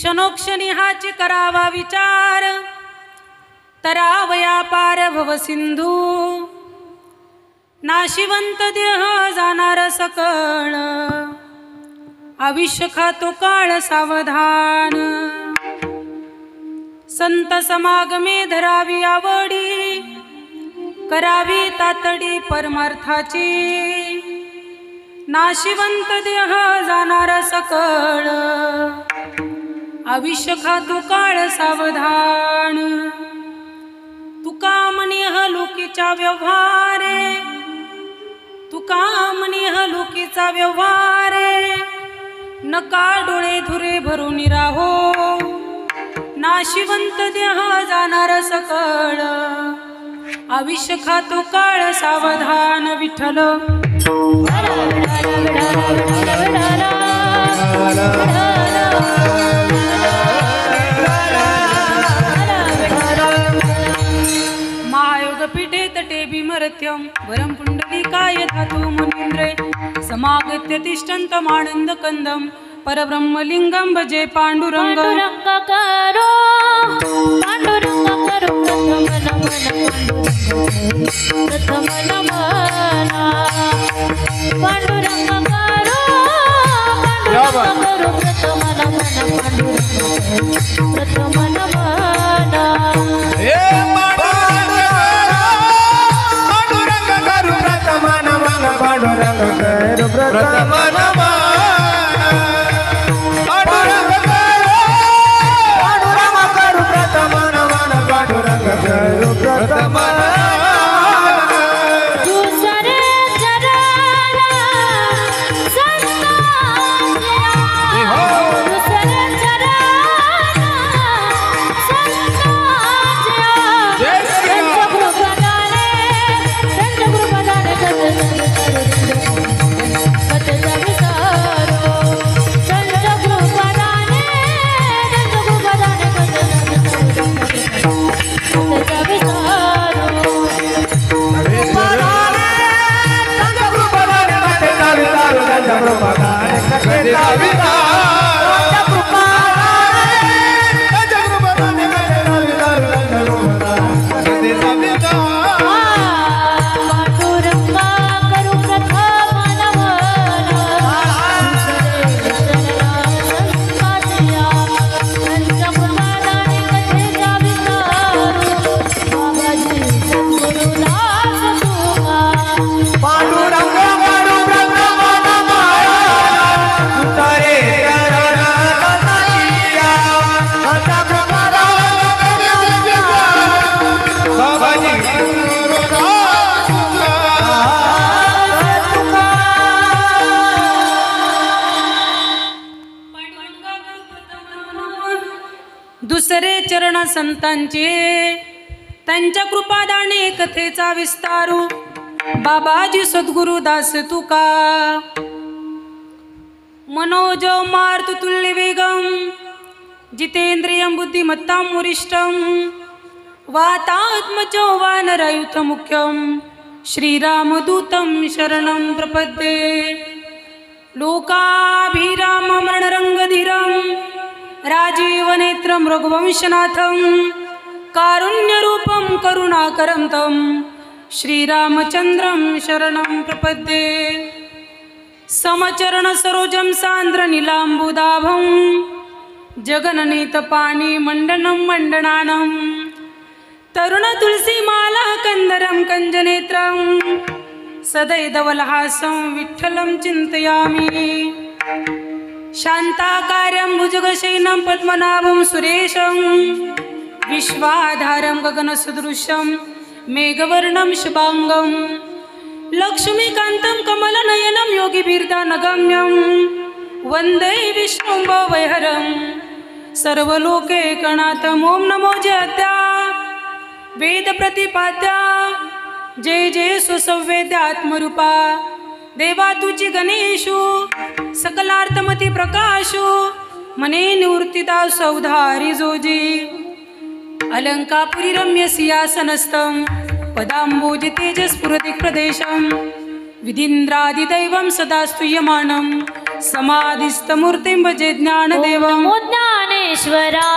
क्षणोक्षणी हाची करावा विचार, तरावया पार भव सिंधू, नाशिवंत देह जाणार सकळ, आयुष्य खातो काळ सावधान. संत समागमे धरावी आवडी, करावी तातडी परमार्थाची, नाशिवंत देह जाणार सकळ, आयुष्य खातो काळ सावधान. तुका म्हणे हलुकीचा व्यवहारे, तुका म्हणे हलुकीचा व्यवहारे, नका डोळे धुरे भरून राहो, नाशिवंत देह जाणार सकळ, आयुष्य खातो काळ सावधान. विठ्ठल महायोग पीठे तटे बिमरत्यम वरम पुंडलिकाय धातु मुनींद्रे, समागत्य तिष्ठन्त आनंद कंदम, परब्रह्मलिंगम भजे पांडुरंग. पांडुरंग करो, पांडुरंग करो, प्रथम नमना, पांडुरंग करो, पांडुरंग करो, प्रथम नमना, पांडुरंग प्रथम नमना. पांडुरंग करो प्रथम नमना, पांडुरंग करो प्रथम नमना. दुसरे चरण संतांच्या, दुसरे चरण संतांच्या, त्यांच्या कृपादाने, त्यांच्या कृपादाने कथेचा विसारो, त्यांच्या कृपादाने, त्यांच्या कृपादाने कथेचा विसारो. दुसरे चरण संतांचे, त्यांच्या कृपादाने कथेचा विस्तारू, बाबाजी सद्गुरु दास तुका. मनोज मार्त तुल्य वेगम, जितेंद्रियं बुद्धिमत्तां वरिष्ठं, वातात्मजो वानरयुत मुख्यं, श्रीरामदूतं शरणं प्रपद्ये. लोकाभिराममरणरङ्गधीरं, राजीवनेत्रं रघुवंशनाथं, कारुण्यरूपं करुणाकरं तं, श्रीरामचन्द्रं शरणं प्रपद्ये. समचरण सरोजं सान्द्रनीलाम्बुदाभं, जगननीतपाणी मण्डनं मण्डनानं, तरुण तुलसीमाला कंदरं कंजनेत्रं, सदैधवलहासं विठ्ठलं चिन्तयामि. शान्ताकारं भुजगशयनं पद्मनाभं सुरेशं, विश्वाधारं गगनसदृशं मेघवर्णं शुभांगं, लक्ष्मीकान्तं कमलनयनं योगिभिर्दानगम्यं, वन्दे विष्णुं भवभयहरं, सर्वलोकैकनाथं. ॐ नमो जयत्या वेद प्रतिपाद्या, जय जय स्वसंवेद्यात्मरूपा, देवा तुझी गणेशु, सकलार्थमती प्रकाशु, मने निवृत्तिदा सौधारी जोजी. अलंकापुरी रम्य सिंहासनस्थं, पदाम्बोज तेजस्फुरति प्रदेशं, विधीन्द्रादिदैवं सदा स्तूयमानं, समाधिस्थमूर्तिं भजे ज्ञानदेवं. नमो ज्ञानेश मुक्तानेश्वरा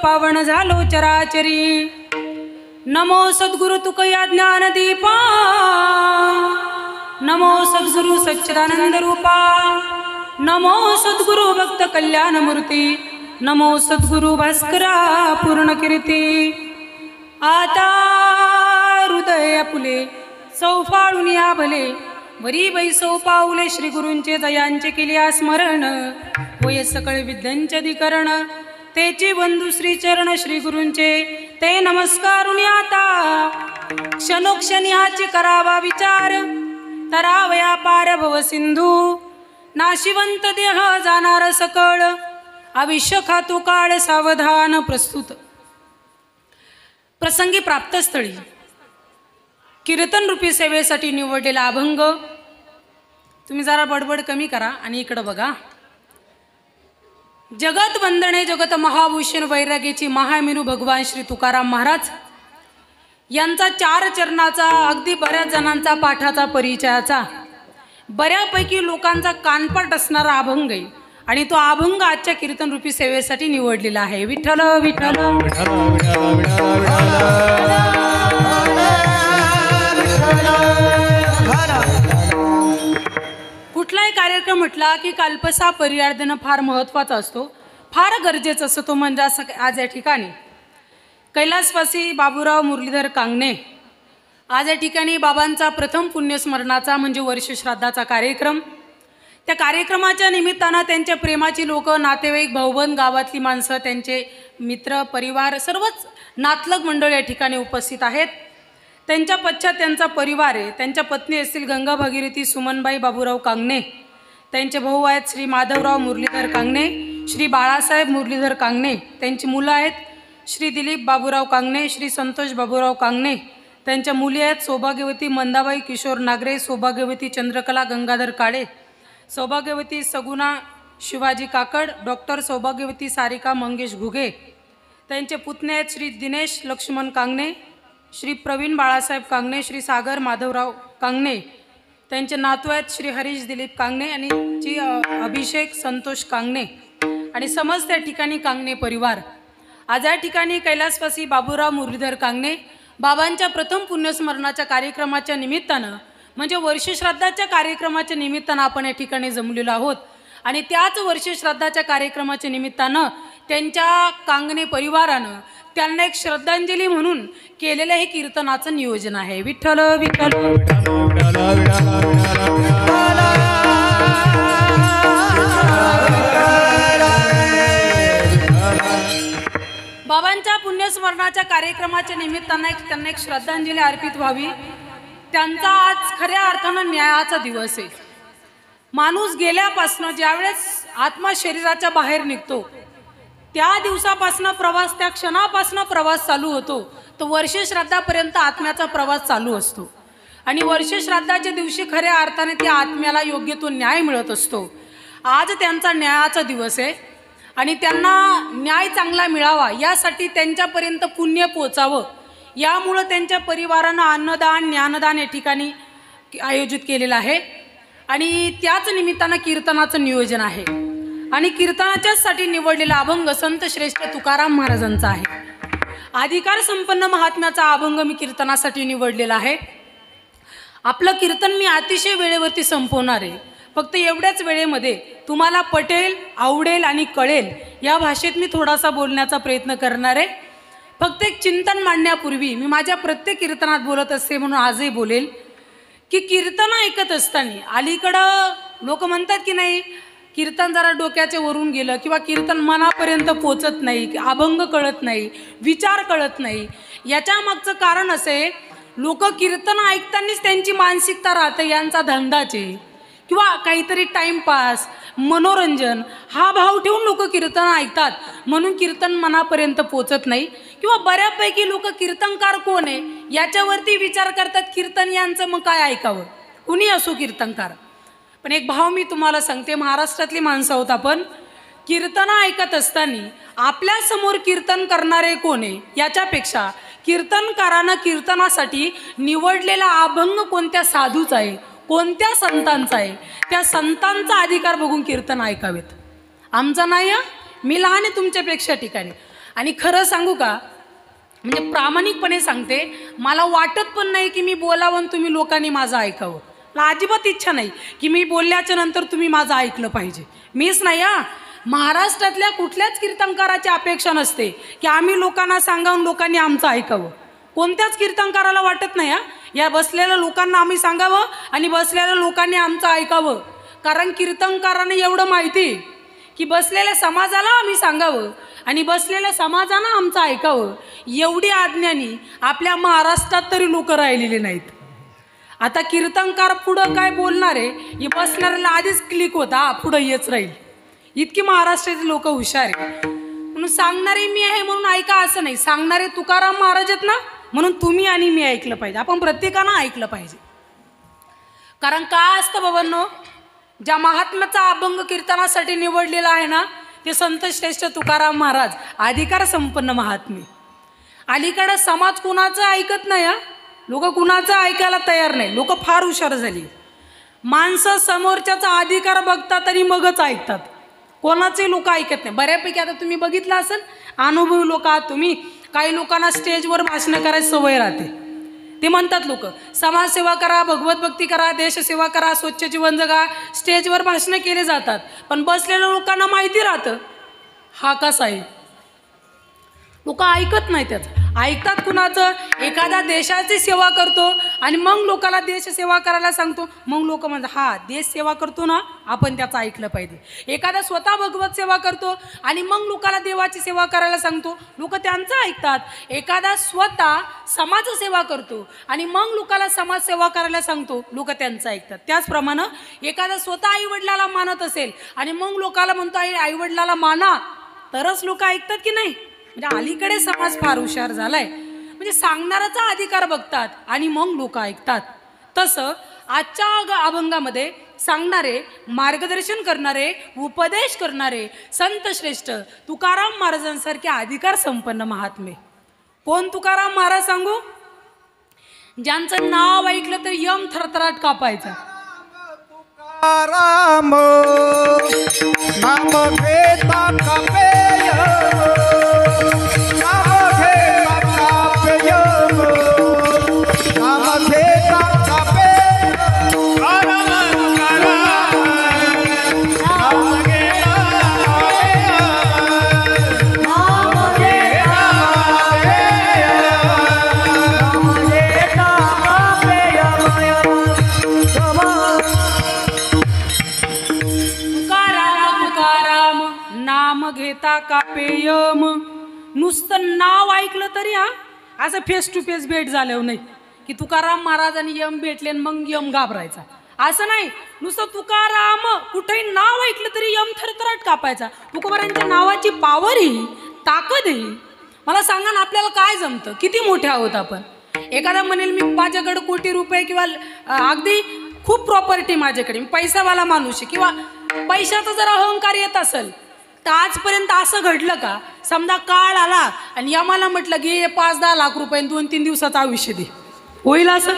पावन झालो चराचरी नमो सद्गुरु तुकया ज्ञान दीपा नमो सद्गुरु सच्चिदानंद रूपा नमो सद्गुरु भक्त कल्याण मूर्ती नमो सद्गुरु भास्करा पूर्ण कीर्ती आता हृदय फुले सौफाळून या भले वरी बैसो पाऊले श्री गुरूंचे दयांचे केले स्मरण होय सकळ विद्यांचे अधिकरण तेचे बंधू श्री चरण श्री गुरूंचे ते नमस्कारून आता क्षणोक्षणी हाची करावा विचार तरावया पार भव सिंधू नाशिवंत देह जाणार सकळ आविष्य खातो काळ सावधान प्रस्तुत प्रसंगी प्राप्तस्थळी कीर्तन रूपी सेवेसाठी निवडलेला अभंग तुम्ही जरा बडबड कमी करा आणि इकडे बघा. जगत वंदने जगत महाभूषण वैराग्याची महामेरू भगवान श्री तुकाराम महाराज यांचा 4 चरणाचा अगदी बऱ्याच जणांचा पाठाचा परिचयाचा बऱ्यापैकी लोकांचा कानपाट असणारा अभंग आहे आणि तो अभंग आजच्या कीर्तन रूपी सेवेसाठी निवडलेला आहे. विठ्ठल विठ्ठल कुठलाही कार्यक्रम म्हटला की काल्पसा परिहार देणं फार महत्त्वाचा असतो, फार गरजेचं असतं. तो म्हणजे असं आज या ठिकाणी कैलासवासी बाबूराव मुरलीधर कांगणे आज या ठिकाणी बाबांचा प्रथम पुण्यस्मरणाचा म्हणजे वर्षश्राद्धाचा कार्यक्रम. त्या कार्यक्रमाच्या निमित्तानं त्यांच्या प्रेमाची लोक नातेवाईक भाऊबंद गावातली माणसं त्यांचे मित्र परिवार सर्वच नातलग मंडळ या ठिकाणी उपस्थित आहेत. त्यांच्या पश्चात त्यांचा परिवार आहे. त्यांच्या पत्नी असतील गंगा भगीरथी सुमनबाई बाबूराव कांगणे, त्यांचे भाऊ आहेत श्री माधवराव मुरलीधर कांगणे, श्री बाळासाहेब मुरलीधर कांगणे, त्यांची मुलं आहेत श्री दिलीप बाबूराव कांगणे, श्री संतोष बाबूराव कांगणे, त्यांच्या मुली आहेत सौभाग्यवती मंदाबाई किशोर नागरे, सौभाग्यवती चंद्रकला गंगाधर काळे, सौभाग्यवती सगुणा शिवाजी काकड, डॉक्टर सौभाग्यवती सारिका मंगेश घुगे, त्यांचे पुतणे आहेत श्री दिनेश लक्ष्मण कांगणे, श्री प्रवीण बाळासाहेब कांगणे, श्री सागर माधवराव कांगणे, त्यांचे नातू आहेत श्री हरीश दिलीप कांगणे आणि श्री अभिषेक संतोष कांगणे आणि समस्त त्या ठिकाणी कांगणे परिवार. आज या ठिकाणी कैलासवासी बाबूराव मुरलीधर कांगणे बाबांच्या प्रथम पुण्यस्मरणाच्या कार्यक्रमाच्या निमित्तानं म्हणजे वर्षश्राद्धाच्या कार्यक्रमाच्या निमित्तानं आपण या ठिकाणी जमलेलो आहोत आणि त्याच वर्षश्राद्धाच्या कार्यक्रमाच्या निमित्तानं त्यांच्या कांगणे परिवारानं त्यांना एक श्रद्धांजली म्हणून केलेलं हे कीर्तनाचं नियोजन आहे. विठ्ठल विठ्ठल बाबा बाबांच्या पुण्यस्मरणाच्या कार्यक्रमाच्या निमित्तानं त्यांना एक श्रद्धांजली अर्पित व्हावी. त्यांचा आज खऱ्या अर्थानं न्यायाचा दिवस आहे. माणूस गेल्यापासनं ज्यावेळेस आत्मा शरीराच्या बाहेर निघतो त्या दिवसापासनं प्रवास, त्या क्षणापासनं प्रवास चालू होतो. तो वर्ष श्राद्धापर्यंत आत्म्याचा प्रवास चालू असतो आणि वर्ष श्राद्धाच्या दिवशी खऱ्या अर्थाने त्या आत्म्याला योग्य तो न्याय मिळत असतो. आज त्यांचा न्यायाचा दिवस आहे आणि त्यांना न्याय चांगला मिळावा यासाठी त्यांच्यापर्यंत पुण्य पोचावं यामुळं त्यांच्या परिवारानं अन्नदान ज्ञानदान या ठिकाणी आयोजित केलेलं आहे आणि त्याच निमित्तानं कीर्तनाचं नियोजन आहे आणि कीर्तनाच्यासाठी निवडलेला अभंग संत श्रेष्ठ तुकाराम महाराजांचा आहे. अधिकार संपन्न महात्म्याचा अभंग मी कीर्तनासाठी निवडलेला आहे. आपलं कीर्तन मी अतिशय वेळेवरती संपवणार आहे. फक्त एवढ्याच वेळेमध्ये तुम्हाला पटेल, आवडेल आणि कळेल या भाषेत मी थोडासा बोलण्याचा प्रयत्न करणार आहे. फक्त एक चिंतन मांडण्यापूर्वी मी माझ्या प्रत्येक कीर्तनात बोलत असते म्हणून आजही बोलेल की कीर्तन ऐकत असताना अलीकडं लोक म्हणतात की नाही कीर्तन जरा डोक्याच्या वरून गेलं किंवा कीर्तन मनापर्यंत पोचत नाही, अभंग कळत नाही, विचार कळत नाही. याच्या मागचं कारण असे लोक कीर्तन ऐकतानाच त्यांची मानसिकता राहते यांचा धंदाचे किंवा काहीतरी टाइमपास मनोरंजन हा भाव ठेवून लोक कीर्तन ऐकतात म्हणून कीर्तन मनापर्यंत पोचत नाही. किंवा बऱ्यापैकी लोक कीर्तनकार कोण आहे याच्यावरती विचार करतात कीर्तन यांचं मग काय ऐकावं, कुणी असो कीर्तनकार. पण एक भाव मी तुम्हाला सांगते, महाराष्ट्रातली माणसं आहोत आपण. कीर्तन ऐकत असताना आपल्यासमोर कीर्तन करणारे कोण आहे याच्यापेक्षा कीर्तनकारानं कीर्तनासाठी निवडलेला अभंग कोणत्या साधूचा आहे, कोणत्या संतांचा आहे, त्या संतांचा अधिकार बघून कीर्तन ऐकावेत. आमचा नाही. मी लहान आहे तुमच्यापेक्षा ठिकाणी आणि खरं सांगू का म्हणजे प्रामाणिकपणे सांगते, मला वाटत पण नाही की मी बोलावं आणि तुम्ही लोकांनी माझं ऐकावं. मला अजिबात इच्छा नाही की मी बोलल्याच्या नंतर तुम्ही माझं ऐकलं पाहिजे. मीच नाही महाराष्ट्रातल्या कुठल्याच कीर्तनकाराची अपेक्षा नसते की आम्ही लोकांना सांगावून लोकांनी आमचं ऐकावं. कोणत्याच कीर्तनकाराला वाटत नाही या बसलेल्या लोकांना आम्ही सांगावं आणि बसलेल्या लोकांनी आमचं ऐकावं. कारण कीर्तनकारांना एवढं माहिती की बसलेल्या समाजाला आम्ही सांगावं आणि बसलेल्या समाजानं आमचं ऐकावं. एवढी आज्ञानी आपल्या महाराष्ट्रात तरी लोक राहिलेले नाहीत. आता कीर्तनकार पुढं काय बोलणार आहे हे बसणाऱ्याला आधीच क्लिक होता, पुढं येच राहील. इतकी महाराष्ट्रातील लोक हुशार आहे. म्हणून सांगणारे मी आहे म्हणून ऐका असं नाही. सांगणारे तुकाराम महाराज आहेत ना म्हणून तुम्ही आणि मी ऐकलं पाहिजे. आपण प्रत्येकानं ऐकलं पाहिजे. कारण काय असतं बाबांनो, ज्या महात्म्याचा अभंग कीर्तनासाठी निवडलेला आहे ना ते संत श्रेष्ठ तुकाराम महाराज, अधिकार संपन्न महात्मे. अलीकडं समाज कुणाचं ऐकत नाही लोक कुणाचं ऐकायला तयार नाही. लोक फार हुशार झाली. माणसं समोरच्याचा अधिकार बघतात आणि मगच ऐकतात. कोणाचे लोक ऐकत नाही. बऱ्यापैकी आता तुम्ही बघितलं असेल, अनुभवी लोक आहात तुम्ही. काही लोकांना स्टेजवर भाषणं करायची सवय राहते. ते म्हणतात लोक समाजसेवा करा, भगवत भक्ती करा, देशसेवा करा, स्वच्छ जीवन जगा. स्टेजवर भाषणं केले जातात पण बसलेल्या लोकांना माहिती राहतं हा कसा आहे. लोक ऐकत नाही. त्याचं ऐकतात कुणाचं, एखादा देशाची सेवा करतो आणि मग लोकांना देश सेवा करायला सांगतो. मग लोक म्हणतात हा देश सेवा करतो ना आपण त्याचं ऐकलं पाहिजे. एखादा स्वतः भगवत सेवा करतो आणि मग लोकांना देवाची सेवा करायला सांगतो, लोक त्यांचं ऐकतात. एखादा स्वतः समाजसेवा करतो आणि मग लोकांना समाजसेवा करायला सांगतो, लोक त्यांचं ऐकतात. त्याचप्रमाणे एखादा स्वतः आईवडिलाला मानत असेल आणि मग लोकांना म्हणतो आईवडिलाला माना, तरच लोक ऐकतात की नाही. म्हणजे अलीकडे समाज फार हुशार झालाय. म्हणजे सांगणाराचा अधिकार बघतात आणि मग लोक ऐकतात. तसं आजच्या अभंगामध्ये सांगणारे, मार्गदर्शन करणारे, उपदेश करणारे संत श्रेष्ठ तुकाराम महाराजांसारखे अधिकार संपन्न महात्मे. कोण तुकाराम महाराज सांगू? ज्यांचं नाव ऐकलं तर यम थरथराट कापायचा. राम नाम घेता कापे घेता कापे यम. नुसतं नाव ऐकलं तरी असं फेस टू फेस भेट झाल्यावर नाही की तुकाराम महाराज आणि यम भेटले आणि मग यम घाबरायचा, असं नाही. नुसतं तुकाराम कुठेही नाव ऐकलं तरी यम थरथराट कापायचा. तुकोबारांच्या नावाची पॉवर ही, ताकद ही. मला सांगा ना, आपल्याला काय जमतं, किती मोठे आहोत आपण. एखादा म्हणेल मी माझ्याकडे कोटी रुपये किंवा अगदी खूप प्रॉपर्टी माझ्याकडे, मी पैसावाला माणूस आहे किंवा पैशाचा जर अहंकार येत असेल तर आजपर्यंत असं घडलं का, समजा काळ आला आणि यमाला म्हटलं की 5-10 लाख रुपये 2-3 दिवसाचं आयुष्य दे, होईल असं?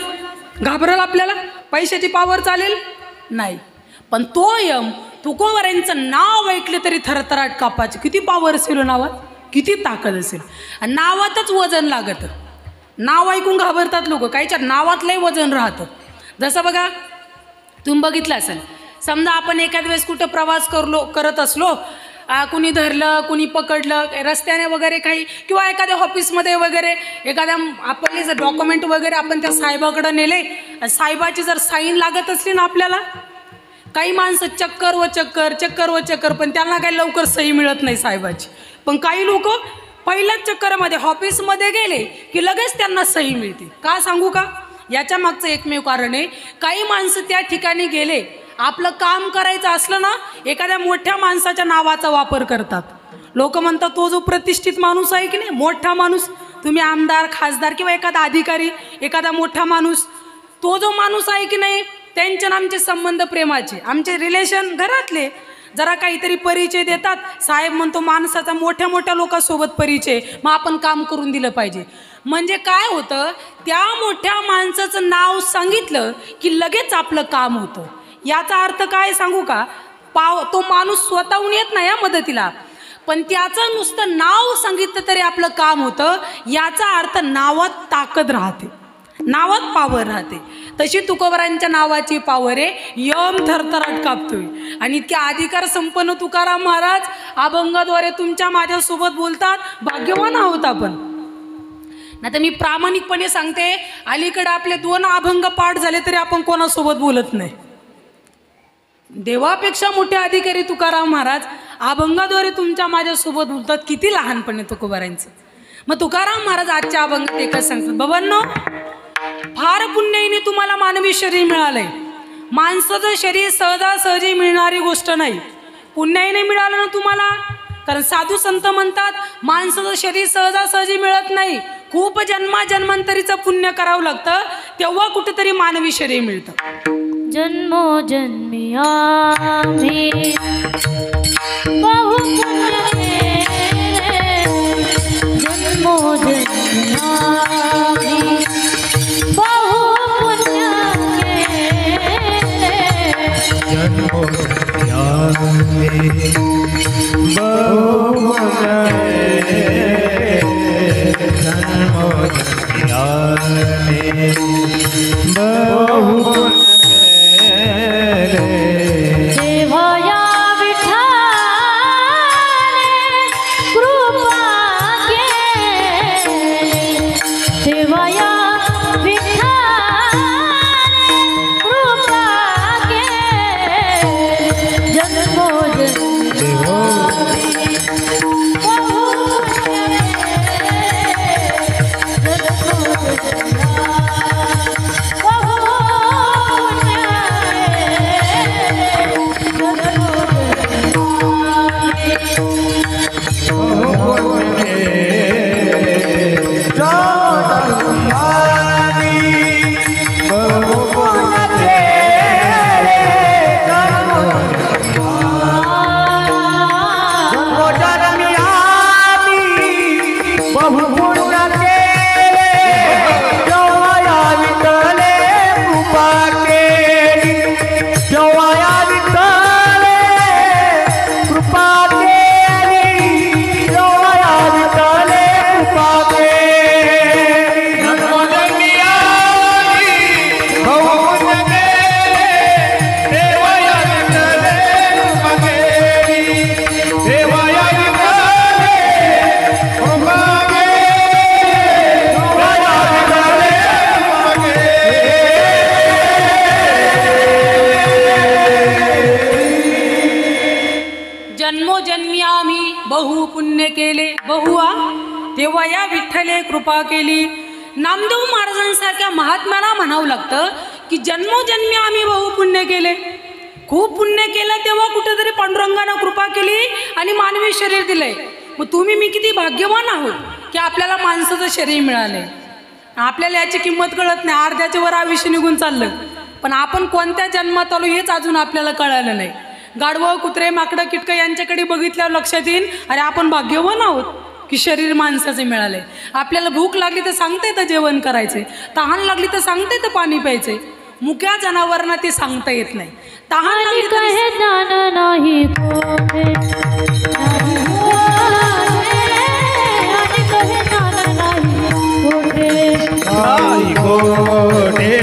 घाबरेल आपल्याला? पैशाची पावर चालेल नाही. पण तो यम तुकोबारांचं नाव ऐकलं तरी थरथराट कापायचं. किती पावर असेल नावात, किती ताकद असेल. आणि नावातच वजन लागतं. नाव ऐकून घाबरतात लोक, काहीच्या नावातलंही वजन राहतं. जसं बघा, तुम्ही बघितलं असेल, समजा आपण एखाद्या वेळेस कुठं प्रवास करत असलो, कुणी धरलं, कुणी पकडलं रस्त्याने वगैरे काही, किंवा एखाद्या ऑफिसमध्ये वगैरे एखाद्या आपले जर डॉक्युमेंट वगैरे आपण त्या साहेबाकडे नेले, साहेबाची जर साईन लागत असली ना आपल्याला, काही माणसं चक्कर व चक्कर, पण त्यांना काही लवकर सही मिळत नाही साहेबाची. पण काही लोक पहिल्याच चक्करमध्ये ऑफिसमध्ये गेले की लगेच त्यांना सही मिळते. का सांगू का? याच्या मागचं एकमेव कारण आहे, काही माणसं त्या ठिकाणी गेले, आपलं काम करायचं असलं ना, एखाद्या मोठ्या माणसाच्या नावाचा वापर करतात. लोक म्हणतात तो जो प्रतिष्ठित माणूस आहे की नाही, मोठा माणूस, तुम्ही आमदार, खासदार किंवा एखादा अधिकारी, एखादा मोठा माणूस, तो जो माणूस आहे की नाही, त्यांचे आमचे संबंध प्रेमाचे, आमचे रिलेशन घरातले जरा काहीतरी परिचय देतात. साहेब म्हणतो माणसाचा मोठ्या मोठ्या लोकांसोबत परिचय, मग आपण काम करून दिलं पाहिजे. म्हणजे काय होतं, त्या मोठ्या माणसाचं नाव सांगितलं की लगेच आपलं काम होतं. याचा अर्थ काय सांगू का, तो माणूस स्वतःहून येत नाही या मदतीला, पण त्याचं नुसतं नाव सांगितलं तरी आपलं काम होतं. याचा अर्थ नावात ताकद राहते, नावात पावर राहते. तशी तुकोबारांच्या नावाची पावर आहे, यम थरथराट कापतोय. आणि इतके अधिकार संपन्न तुकाराम महाराज अभंगाद्वारे तुमच्या माझ्यासोबत बोलतात. भाग्यवान आहोत आपण. नाही तर मी प्रामाणिकपणे सांगते, अलीकडे आपले 2 अभंग पाठ झाले तरी आपण कोणासोबत बोलत नाही. देवापेक्षा मोठे अधिकारी तुकाराम महाराज अभंगाद्वारे तुमच्या माझ्यासोबत बोलतात. किती लहानपणे तुकोबारांचं. मग तुकाराम महाराज आजच्या अभंगात एकच सांगतात, बाबांनो, फार पुण्याईने तुम्हाला मानवी शरीर मिळालंय. माणसाचं शरीर सहजासहजी मिळणारी गोष्ट नाही. पुण्याईने मिळालं ना तुम्हाला, कारण साधू संत म्हणतात माणसाचं शरीर सहजासहजी मिळत नाही, खूप जन्मांतरीचं पुण्य करावं लागतं, तेव्हा कुठेतरी मानवी शरीर मिळतं. जन्मोजन्मी आम्ही बहु पुण्य केले, जन्मोजन्मी आम्ही बहु पुण्य केले, जन्मोजन्मी आम्ही बहु देवया विठाले कृपा केली, देवया विठाले कृपा केली, जन्मोजन्मी बहु तेव्हा या विठ्ठले कृपा केली. नामदेव महाराजांसारख्या महात्म्याला म्हणावं लागतं की जन्मोजन्मी आम्ही बहुपुण्य केले, खूप पुण्य केलं, तेव्हा कुठेतरी पांडुरंगानं कृपा केली आणि मानवी शरीर दिलंय. मग तुम्ही मी किती भाग्यवान आहोत की आपल्याला माणसाचं शरीर मिळालंय. आपल्याला याची किंमत कळत नाही, अर्ध्याच्या वर आयुष्य निघून चाललं, पण आपण कोणत्या जन्मात आलो हेच अजून आपल्याला कळालं नाही. गाढवं, कुत्रे, माकडं, कीटकं यांच्याकडे बघितल्यावर लक्षात येईल अरे आपण भाग्यवान आहोत की शरीर माणसाचे मिळाले. आपल्याला भूक लागली तर सांगता येतं जेवण करायचे, तहान लागली तर सांगता येतं पाणी प्यायचे. मुक्या जनावरांना ते सांगता येत नाही. तहान लागली तर कहे ज्ञान नाही कोठे, नाही कहे ज्ञान नाही कोठे, नाही कोठे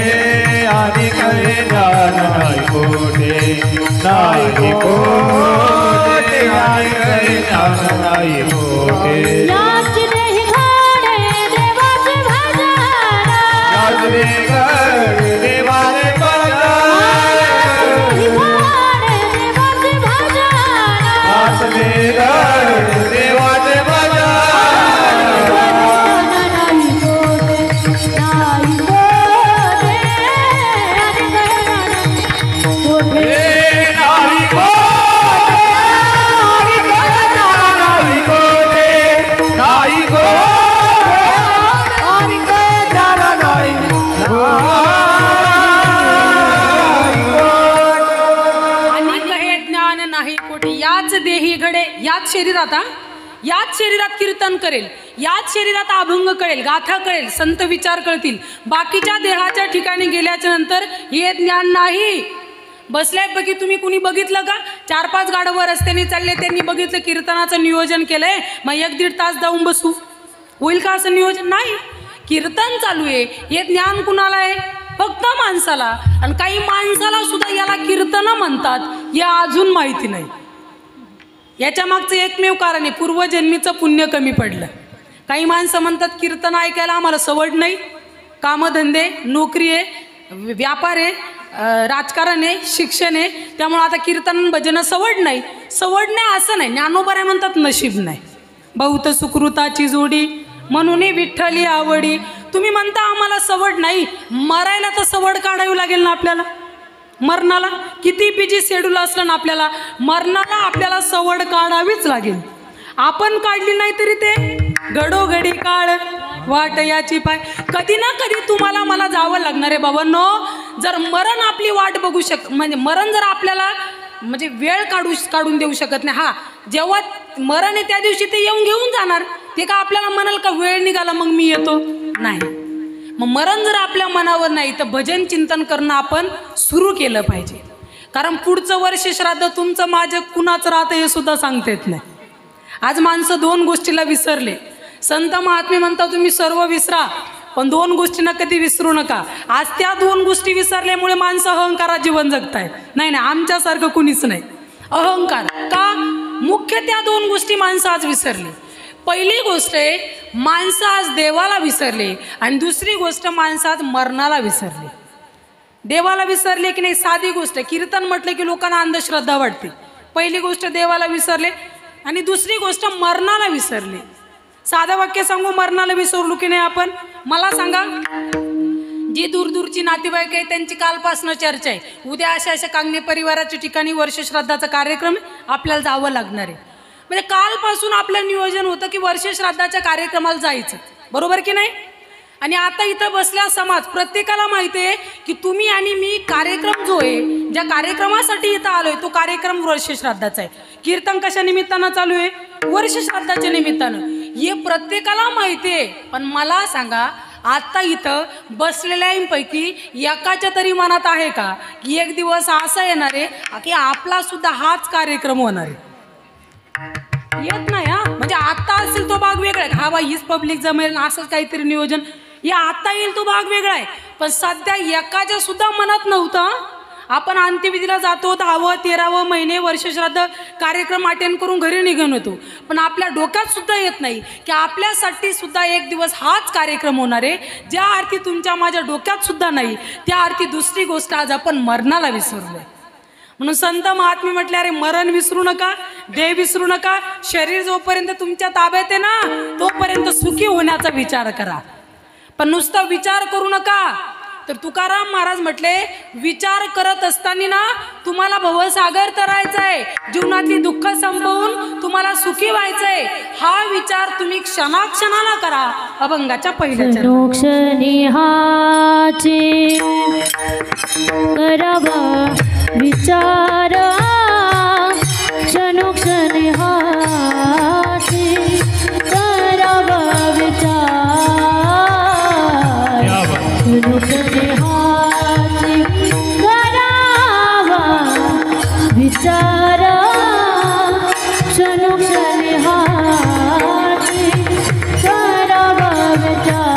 आणि कहे ज्ञान नाही कोठे, नाही कोठे आणि कहे ज्ञान नाही कोठे. याच देही घडे देवाचे भजन, याच देही घडे देवाचे भजन, देवाचे भजन, याच देही घडे देवाचे भजन. नाही कोठे, नाही कोठे, आणि कहे कोठे. याच देही घडे, याच शरीरात याच शरीरात कीर्तन करेल, याच शरीरात अभंग कळेल, गाथा कळेल, संत विचार कळतील. बाकीच्या देहाच्या ठिकाणी गेल्याच्या नंतर हे ज्ञान नाही. बसल्यापैकी तुम्ही कुणी बघितलं का? 4-5 गाडवं रस्त्याने चालले, त्यांनी बघितलं कीर्तनाचं नियोजन केलंय, मग 1-1.5 तास जाऊन बसू, होईल का असं नियोजन? नाही. कीर्तन चालू आहे, हे ज्ञान कुणाला आहे? फक्त माणसाला. आणि काही माणसाला सुद्धा याला कीर्तन म्हणतात हे अजून माहिती नाही. याच्या मागचं एकमेव कारण आहे, पूर्वजन्मीचं पुण्य कमी पडलं. काही माणसं म्हणतात कीर्तन ऐकायला आम्हाला सवड नाही, कामधंदे, नोकरी आहे, व्यापार आहे, राजकारण आहे, शिक्षण आहे, त्यामुळे आता कीर्तन भजन सवड नाही. सवड नाही असं नाही, ज्ञानोबा म्हणतात नशीब नाही. बहुत सुकृताची जोडी म्हणून विठ्ठली आवडी. तुम्ही म्हणता आम्हाला सवड नाही, मरायला तर सवड काढावी लागेल ना आपल्याला. मरणाला किती बिजी शेड्यूल असलं ना आपल्याला, मरणाला आपल्याला सवड काढावीच लागेल. आपण काढली नाही तरी ते घडोघडी काळ वाट याची पाय. कधी ना कधी तुम्हाला मला जावं लागणार आहे बाबांनो. जर मरण आपली वाट बघू म्हणजे मरण जर आपल्याला म्हणजे वेळ काढून देऊ शकत नाही. हा, जेव्हा मरण आहे त्या दिवशी ते येऊन घेऊन जाणार. ते का आपल्याला म्हणाल का वेळ निघाला मग मी येतो? नाही. मग मरण जर आपल्या मनावर नाही तर भजन चिंतन करणं आपण सुरू केलं पाहिजे. कारण पुढचं वर्ष श्राद्ध तुमचं माझं कुणाचं राहतं हे सुद्धा सांगता येत नाही. आज माणसं 2 गोष्टीला विसरले. संत महात्मे म्हणतात तुम्ही सर्व विसरा, पण 2 गोष्टींना कधी विसरू नका. आज त्या 2 गोष्टी विसरल्यामुळे माणसं अहंकारात जीवन जगतायत. नाही, आमच्यासारखं कुणीच नाही. अहंकार का? मुख्य त्या 2 गोष्टी माणसं आज विसरली. पहिली गोष्ट आहे माणसं आज देवाला विसरले, आणि दुसरी गोष्ट माणसं आज मरणाला विसरले. देवाला विसरले की नाही साधी गोष्ट. कीर्तन म्हटलं की लोकांना अंधश्रद्धा वाटते. पहिली गोष्ट देवाला विसरले, आणि दुसरी गोष्ट मरणाला विसरले. साधं वाक्य सांगू, मरणाला विसरलो की नाही आपण? मला सांगा, जी दूरदूरची नातेवाईक आहे त्यांची कालपासून चर्चा आहे. उद्या अशा कांगणे परिवाराच्या ठिकाणी वर्षश्राद्धाचा कार्यक्रम आपल्याला जावं लागणार आहे. म्हणजे कालपासून आपलं नियोजन होतं की वर्षश्राद्धाच्या कार्यक्रमाला जायचं, बरोबर की नाही? आणि आता इथं बसल्या समाज प्रत्येकाला माहिती आहे की तुम्ही आणि मी कार्यक्रम जो आहे, ज्या कार्यक्रमासाठी इथं आलोय तो कार्यक्रम वर्षश्राद्धाचा आहे. कीर्तन कशा निमित्तानं चालू आहे? वर्षश्राद्धाच्या निमित्तानं. हे प्रत्येकाला माहिती आहे. पण मला सांगा, आता इथं बसलेल्यांपैकी एकाच्या तरी मनात आहे का की एक दिवस असं येणार आहे की आपला सुद्धा हाच कार्यक्रम होणार आहे? येत नाही. म्हणजे आता असेल तो भाग वेगळा आहे, हा बा हीच पब्लिक जमेल असंच काहीतरी नियोजन, हे आता येईल तो भाग वेगळा आहे. पण सध्या एकाच्या सुद्धा मनात नव्हतं. आपण अंत्यविधीला जातो, 10वे 13वे महिने वर्षश्राद्ध कार्यक्रम अटेंड करून घरी निघून होतो. पण आपल्या डोक्यात सुद्धा येत नाही की आपल्यासाठी सुद्धा एक दिवस हाच कार्यक्रम होणार आहे. ज्या अर्थी तुमच्या माझ्या डोक्यात सुद्धा नाही, त्या अर्थी दुसरी गोष्ट आज आपण मरणाला विसरलोय. म्हणून संत महात्मे म्हटले, अरे मरण विसरू नका, देह विसरू नका, शरीर जोपर्यंत तुमच्या ताब्यात आहे ना तोपर्यंत सुखी होण्याचा विचार करा. पण नुसता विचार करू नका. तर तुकाराम महाराज म्हटले, विचार करत असताना ना तुम्हाला भवसागर तरायचंय, जीवनातली दुःख संपवून तुम्हाला सुखी व्हायचंय. हा विचार तुम्ही क्षणाक्षणाला करा. अभंगाच्या पहिल्या क्षणी हाचे करावा विचार, क्षणोक्षणी हाचे करावा विचार, क्षणोक्षणी हाचे करावा विचार, क्षणोक्षणी हाचे करावा विचार.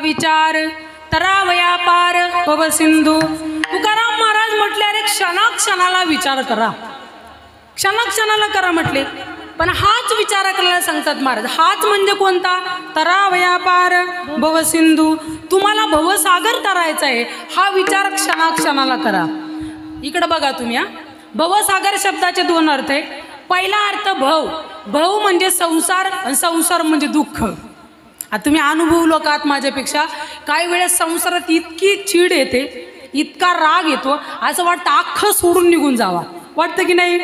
विचार तरावया पार भव सिंधू. तुकाराम महाराज म्हटले, अरे क्षणाक्षणाला विचार करा, क्षणाक्षणाला करा म्हटले. पण हाच विचार करायला सांगतात महाराज. हाच म्हणजे कोणता? तरावया पार भव सिंधू. तुम्हाला भवसागर तरायचा आहे, हा विचार क्षणाक्षणाला करा. इकडे बघा तुम्ही. भवसागर शब्दाचे दोन अर्थ आहे. पहिला अर्थ भव. भव म्हणजे संसार आणि संसार म्हणजे दुःख. आता तुम्ही अनुभवलो का माझ्यापेक्षा? काही वेळेस संसारात इतकी चीड येते, इतका राग येतो, असं वाटतं अख्खं सोडून निघून जावा, वाटतं की नाही?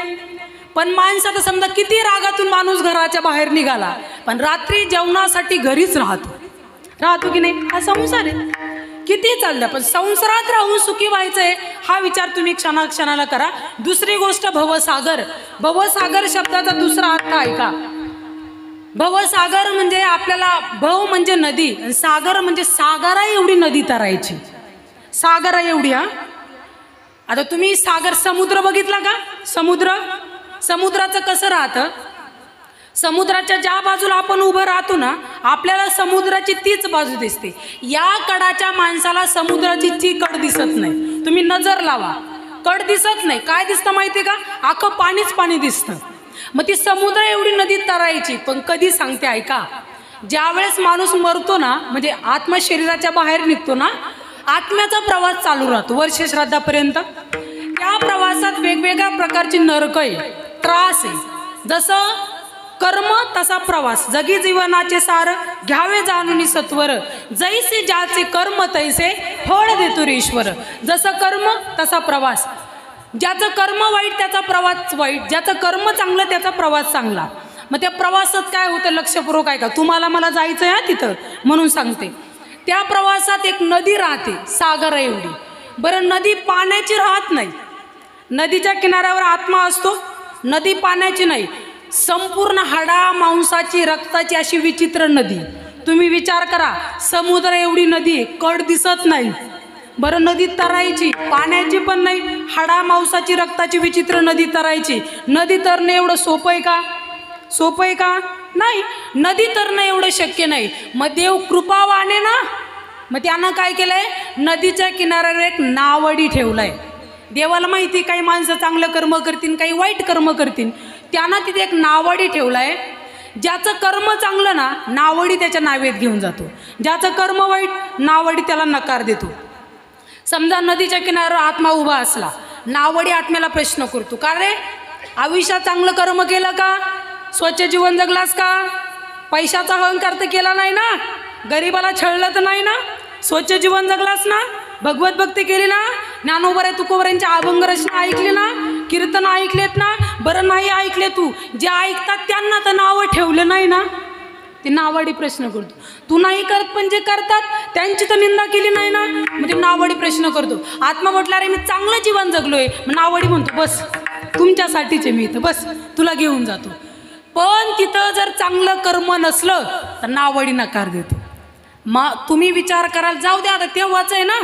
पण माणसाचं समजा किती रागातून माणूस घराच्या बाहेर निघाला, पण रात्री जेवणासाठी घरीच राहतो की नाही? हा संसार आहे. किती चाललं, पण संसारात राहून सुखी व्हायचंय, हा विचार तुम्ही क्षणाक्षणाला करा. दुसरी गोष्ट भवसागर. भवसागर शब्दाचा दुसरा अर्थ ऐका. भवसागर म्हणजे आपल्याला, भव म्हणजे नदी आणि सागर म्हणजे सागरा एवढी नदी तरायची, सागरा एवढी. आता तुम्ही सागर समुद्र बघितला का? समुद्राचं कसं राहतं? समुद्राच्या ज्या बाजूला आपण उभं राहतो ना, आपल्याला समुद्राची तीच बाजू दिसते. या कडाच्या माणसाला समुद्राची ती कड दिसत नाही. तुम्ही नजर लावा, कड दिसत नाही. काय दिसतं माहिती का? अख्खं पाणीच पाणी दिसतं. मग ती समुद्र एवढी नदीत तरायची. पण कधी सांगते ऐका, ज्या वेळेस माणूस मरतो ना, म्हणजे आत्मा शरीराच्या बाहेर निघतो ना, आत्म्याचा प्रवास चालू राहतो वर्ष श्राद्धापर्यंत. त्या प्रवासात वेगवेगळ्या प्रकारची नरक आहे, त्रास आहे. जसं कर्म तसा प्रवास. जगी जीवनाचे सार घ्यावे जाणून सत्वर, जैसे ज्याचे कर्म तैसे फळ देतो रे ईश्वर. जसं कर्म तसा प्रवास. ज्याचं कर्म वाईट त्याचा प्रवास वाईट, ज्याचं कर्म चांगलं त्याचा प्रवास चांगला. मग त्या प्रवासात काय होतं लक्षपूर्वक ऐका. तुम्हाला मला जायचं आहे तिथं म्हणून सांगते. त्या प्रवासात एक नदी राहते, सागर एवढी. बरं, नदी पाण्याची राहत नाही. नदीच्या किनाऱ्यावर आत्मा असतो, नदी पाण्याची नाही. संपूर्ण हाडा मांसाची रक्ताची अशी विचित्र नदी. तुम्ही विचार करा, समुद्र एवढी नदी, कड दिसत नाही. बरं, नदी तरायची, पाण्याची पण नाही, हाडा मांसाची रक्ताची विचित्र नदी तरायची. नदी तरणं एवढं सोपं आहे का? सोपं आहे का? नाही. नदी तरणं एवढं शक्य नाही. मग देव कृपावान आहे ना, मग त्यानं काय केलंय, नदीच्या किनाऱ्यावर एक नावडी ठेवलाय. देवाला माहिती काही माणसं चांगलं कर्म करतील, काही वाईट कर्म करतील. त्यानं तिथे एक नावडी ठेवलाय. ज्याचं कर्म चांगलं ना, नावडी त्याच्या नावेत घेऊन जातो. ज्याचं कर्म वाईट, नावडी त्याला नकार देतो. समजा नदीच्या किनाऱ्यावर आत्मा उभा असला, नावडी आत्म्याला प्रश्न करतो, का रे आयुष्यात चांगलं कर्म केलं का? स्वच्छ जीवन जगलास का? पैशाचा अहंकार तर केला नाही ना? गरीबाला छळलं तर नाही ना? स्वच्छ जीवन जगलास ना? भगवत भक्ती केली ना? ज्ञानोबा तुकोबऱ्यांच्या अभंग रचना ऐकली ना? कीर्तन ऐकलेत ना? बरं, नाही ऐकले तू, जे ऐकतात त्यांना तर नावं ठेवलं नाही ना? ते नावाडी प्रश्न करतो. तू नाही करत, पण जे करतात त्यांची तर निंदा केली नाही ना? मग ते नावाडी प्रश्न करतो. आत्मा म्हटला रे मी चांगलं जीवन जगलोय. मग नावाडी म्हणतो बस तुमच्यासाठीचे मी इथं, बस तुला घेऊन जातो. पण तिथं जर चांगलं कर्म नसलं तर नावडी नकार देतो. मग तुम्ही विचार कराल, जाऊ द्या आता तेव्हाच आहे ना,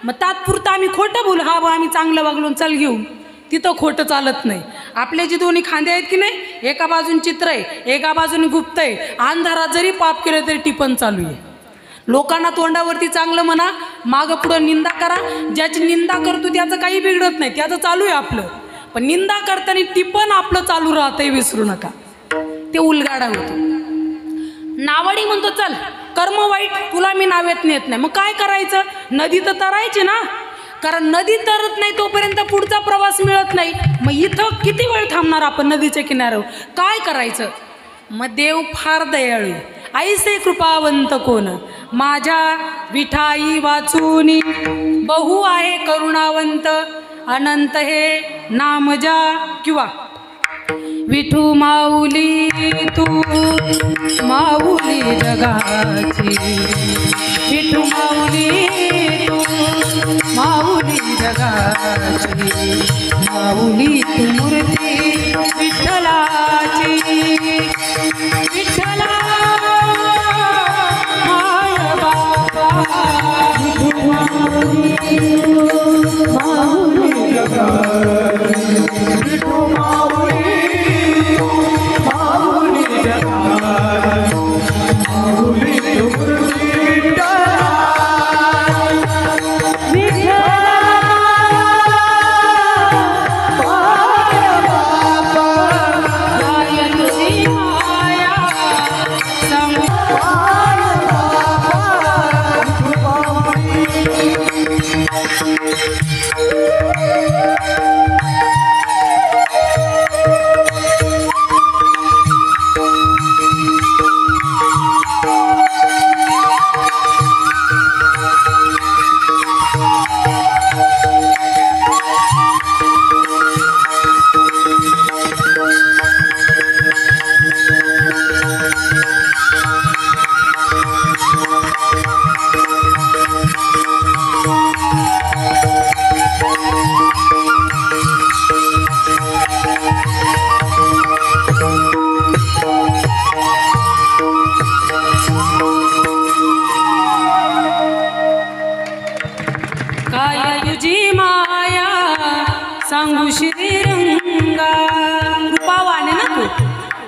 मग तात्पुरतं आम्ही खोटं बोलू, हा बा आम्ही चांगलं वागलो चल घेऊन. तिथं खोटं चालत नाही. आपले जे दोन्ही खांदे आहेत की नाही, एका बाजून चित्र आहे, एका बाजूने गुप्त आहे. अंधारात जरी पाप केलं तरी टिपण चालू आहे. लोकांना तोंडावरती चांगलं म्हणा, मागं पुढं निंदा करा. ज्याची निंदा करतो त्याचं काही बिघडत नाही, त्याचं चालू आहे आपलं. पण निंदा करताना टिपण आपलं चालू राहतंय, विसरू नका. ते उलगाडा होतो. नावाडी म्हणतो चल कर्म वाईट, तुला मी नावेत नेत नाही. मग काय करायचं? नदी तर तरायची ना, कारण नदी तरत नाही तोपर्यंत पुढचा प्रवास मिळत नाही. मग इथं किती वेळ थांबणार आपण नदीच्या किनाऱ्यावर? काय करायचं? मग देव फार दयाळू, ऐसे कृपावंत कोण, माझ्या विठाई वाचूनी बहु आहे करुणावंत. अनंत हे नाम जा, किंवा विठू माऊली तू माऊली जगाची, विठू माऊली तू माऊली जगाची, माऊली तू मूर्ती विठ्ठलाची. विठ्ठला माय बाबा, विठू माऊली माऊली जगाची, विठू माऊली गंगा कृपावाने ना तू.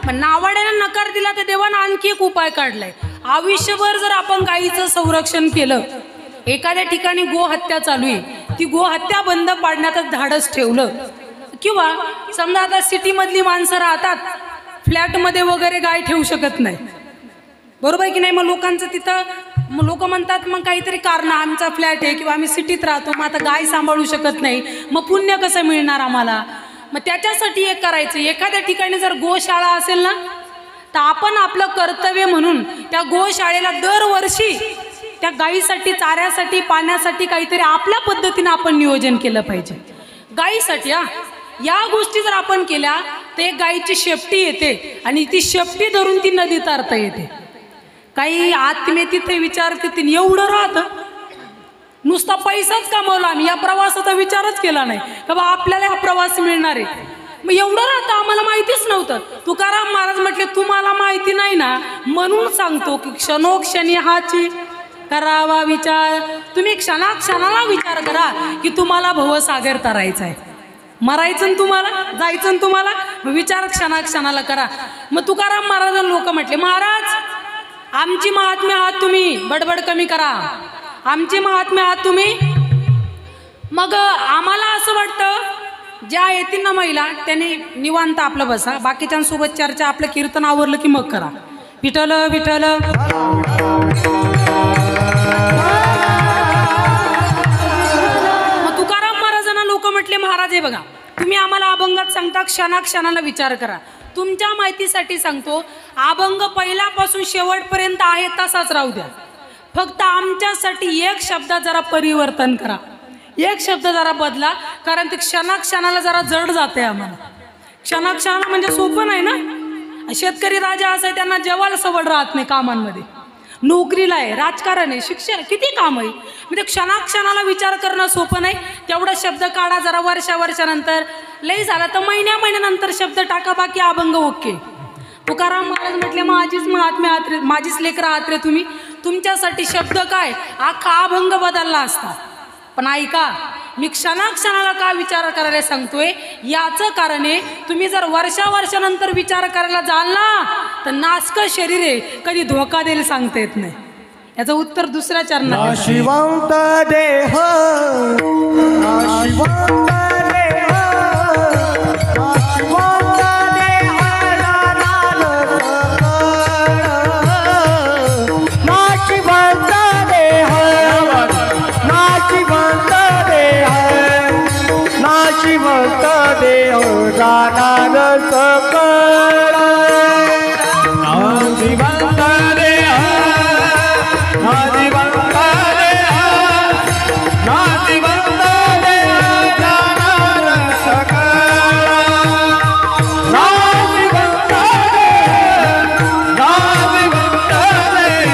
पण नावाड्यानं नकार दिला तर देवानं आणखी एक उपाय काढलाय. आयुष्यभर जर आपण गायीचं संरक्षण केलं, एखाद्या ठिकाणी गोहत्या चालू आहे, ती गोहत्या बंद पाडण्याचं धाडस ठेवलं, किंवा समजा आता सिटीमधली माणसं राहतात, फ्लॅटमध्ये वगैरे गाय ठेवू शकत नाही, बरोबर आहे की नाही. मग लोकांचं तिथं मग लोक म्हणतात मग काहीतरी कारण, आमचा फ्लॅट आहे किंवा आम्ही सिटीत राहतो, मग आता गाय सांभाळू शकत नाही, मग पुण्य कसं मिळणार आम्हाला. मग त्याच्यासाठी एक करायचं, एखाद्या ठिकाणी जर गोशाळा असेल ना, तर आपण आपलं कर्तव्य म्हणून त्या गोशाळेला दरवर्षी त्या गायीसाठी, चाऱ्यासाठी, पाण्यासाठी काहीतरी आपल्या पद्धतीनं आपण नियोजन केलं पाहिजे गायीसाठी. या गोष्टी जर आपण केल्या तर एक गायीची शेपटी येते आणि ती शेपटी धरून ती नदी तारता येते. काही आत्मे तिथे विचारते, तिने एवढं राहतं, नुसता पैसाच कमवला आम्ही, या प्रवासाचा विचारच केला नाही का बा आपल्याला हा प्रवास मिळणार आहे. मग एवढं राहतं, आम्हाला माहितीच नव्हतं. तुकाराम महाराज म्हटले तुम्हाला माहिती नाही ना म्हणून सांगतो की क्षणोक्षणी हाची करावा विचार. तुम्ही क्षणाक्षणाला विचार करा की तुम्हाला भवसागर तरायचा आहे, मरायचं ना तुम्हाला, जायचं ना तुम्हाला, विचार क्षणाक्षणाला करा. मग तुकाराम महाराज लोक म्हटले महाराज आमची महात्म्य आहात तुम्ही, बडबड कमी करा, आमची महात्म्य आहात तुम्ही. मग आम्हाला असं वाटतं ज्या येतील ना महिला त्यांनी निवांत आपलं बसा, बाकीच्यांसोबत चर्चा, आपलं कीर्तन आवरलं की मग करा. विठ्ठल विठ्ठल. मग तुकाराम महाराजांना लोक म्हटले महाराज हे बघा तुम्ही आम्हाला अभंगात सांगता क्षणाक्षणाला विचार करा. तुमच्या माहितीसाठी सांगतो, अभंग पहिल्यापासून शेवटपर्यंत आहे तसाच राहू द्या, फक्त आमच्यासाठी एक शब्द जरा परिवर्तन करा, एक शब्द जरा बदला, कारण ते क्षणाक्षणाला जरा जड जाते आम्हाला. क्षणाक्षणाला म्हणजे सोपं नाही ना. शेतकरी राजा असं आहे, त्यांना जेवायला सवड राहत नाही, कामांमध्ये नोकरीला आहे, राजकारण आहे, शिक्षण, किती काम आहे, म्हणजे क्षणाक्षणाला विचार करणं सोपं नाही. तेवढा शब्द काढा जरा, वर्षानंतर लई झाला तर महिन्यानंतर शब्द टाका, बाकी अभंग ओके. तुकाराम महाराज म्हटले माझीच महात्म्य आहात रे, माझीच लेकरं आहात रे तुम्ही, तुमच्यासाठी शब्द काय अख्खा अभंग बदलला असता. पण ऐका, मी क्षणाक्षणाला का विचार करायला सांगतोय, याचं कारण आहे तुम्ही जर वर्षानंतर विचार करायला जाल ना तर नासकं शरीर आहे, कधी धोका देईल सांगता येत नाही. याचं उत्तर दुसऱ्या चरणात. शिवंत देह शिवंत देह शिवंत देह नाशिवंत देह नाशिवंत देह नाशिवंत देह जाणार सकळ नाशिवंत देह नाशिवंत देह नाशिवंत देह जाणार सकळ नाशिवंत देह नाशिवंत देह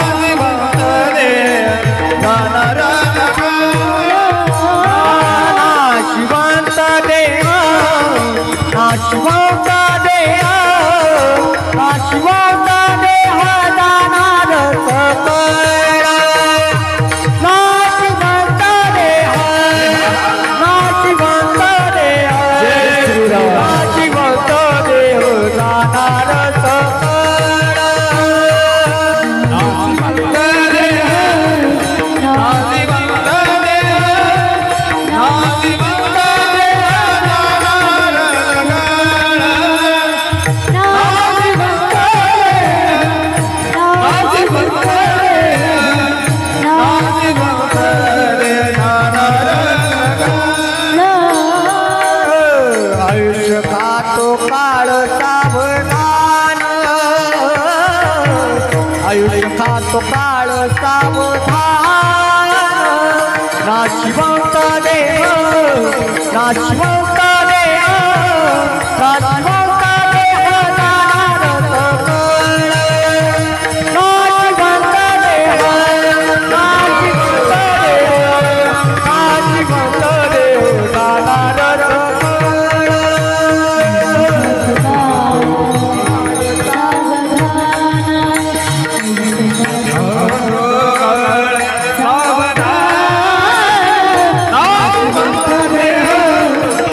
नाशिवंत देह जाणार नाशिवंत देह नाशिवंत देह नाशिवंत देह जाणार सकळ नाशिवंत देह नाशिवंत देह नाशिवंत देह जाणार सकळ नाशिवंत देह नाशिवंत देह नाशिवंत देह जाणार आयुष्य खातो काळ सावधान आयुष्य खातो काळ सावधान नाशिवंत देह नाशिवंत देह नाशिवंत देह जाणार सकळ नाशिवंत देह नाशिवंत देह नाशिवंत देह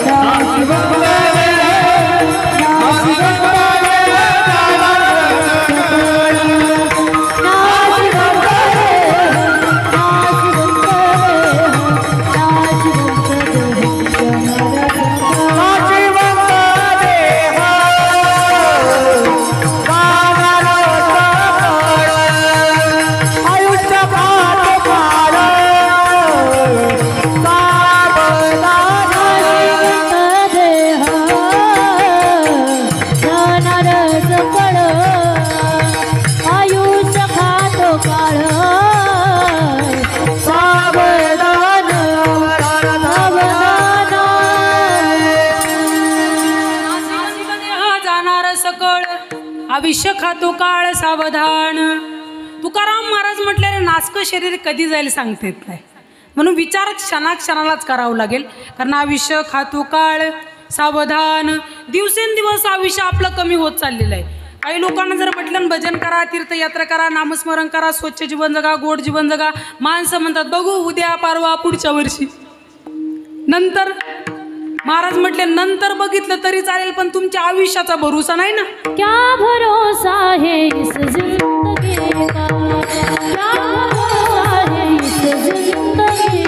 जाणार सकळ आयुष्य खातो काळ सावधान. तुकाराम महाराज म्हटल्याने नासकं शरीर कधी जाईल सांगता येत नाही, म्हणून विचार क्षणाक्षणालाच करावं लागेल. कारण आयुष्य खातो काळ सावधान. दिवसेंदिवस आयुष्य आपलं कमी होत चाललेलं आहे. काही लोकांना जर म्हटलं भजन करा, तीर्थयात्रा करा, नामस्मरण करा, स्वच्छ जीवन जगा, गोड जीवन जगा, माणसं म्हणतात बघू उद्या परवा पुढच्या वर्षी नंतर. महाराज म्हटले नंतर बघितलं तरी चालेल, पण तुमच्या आयुष्याचा भरोसा नाही ना. क्या भरोसा है इस जिंदगी का, क्या भरोसा है इस जिंदगी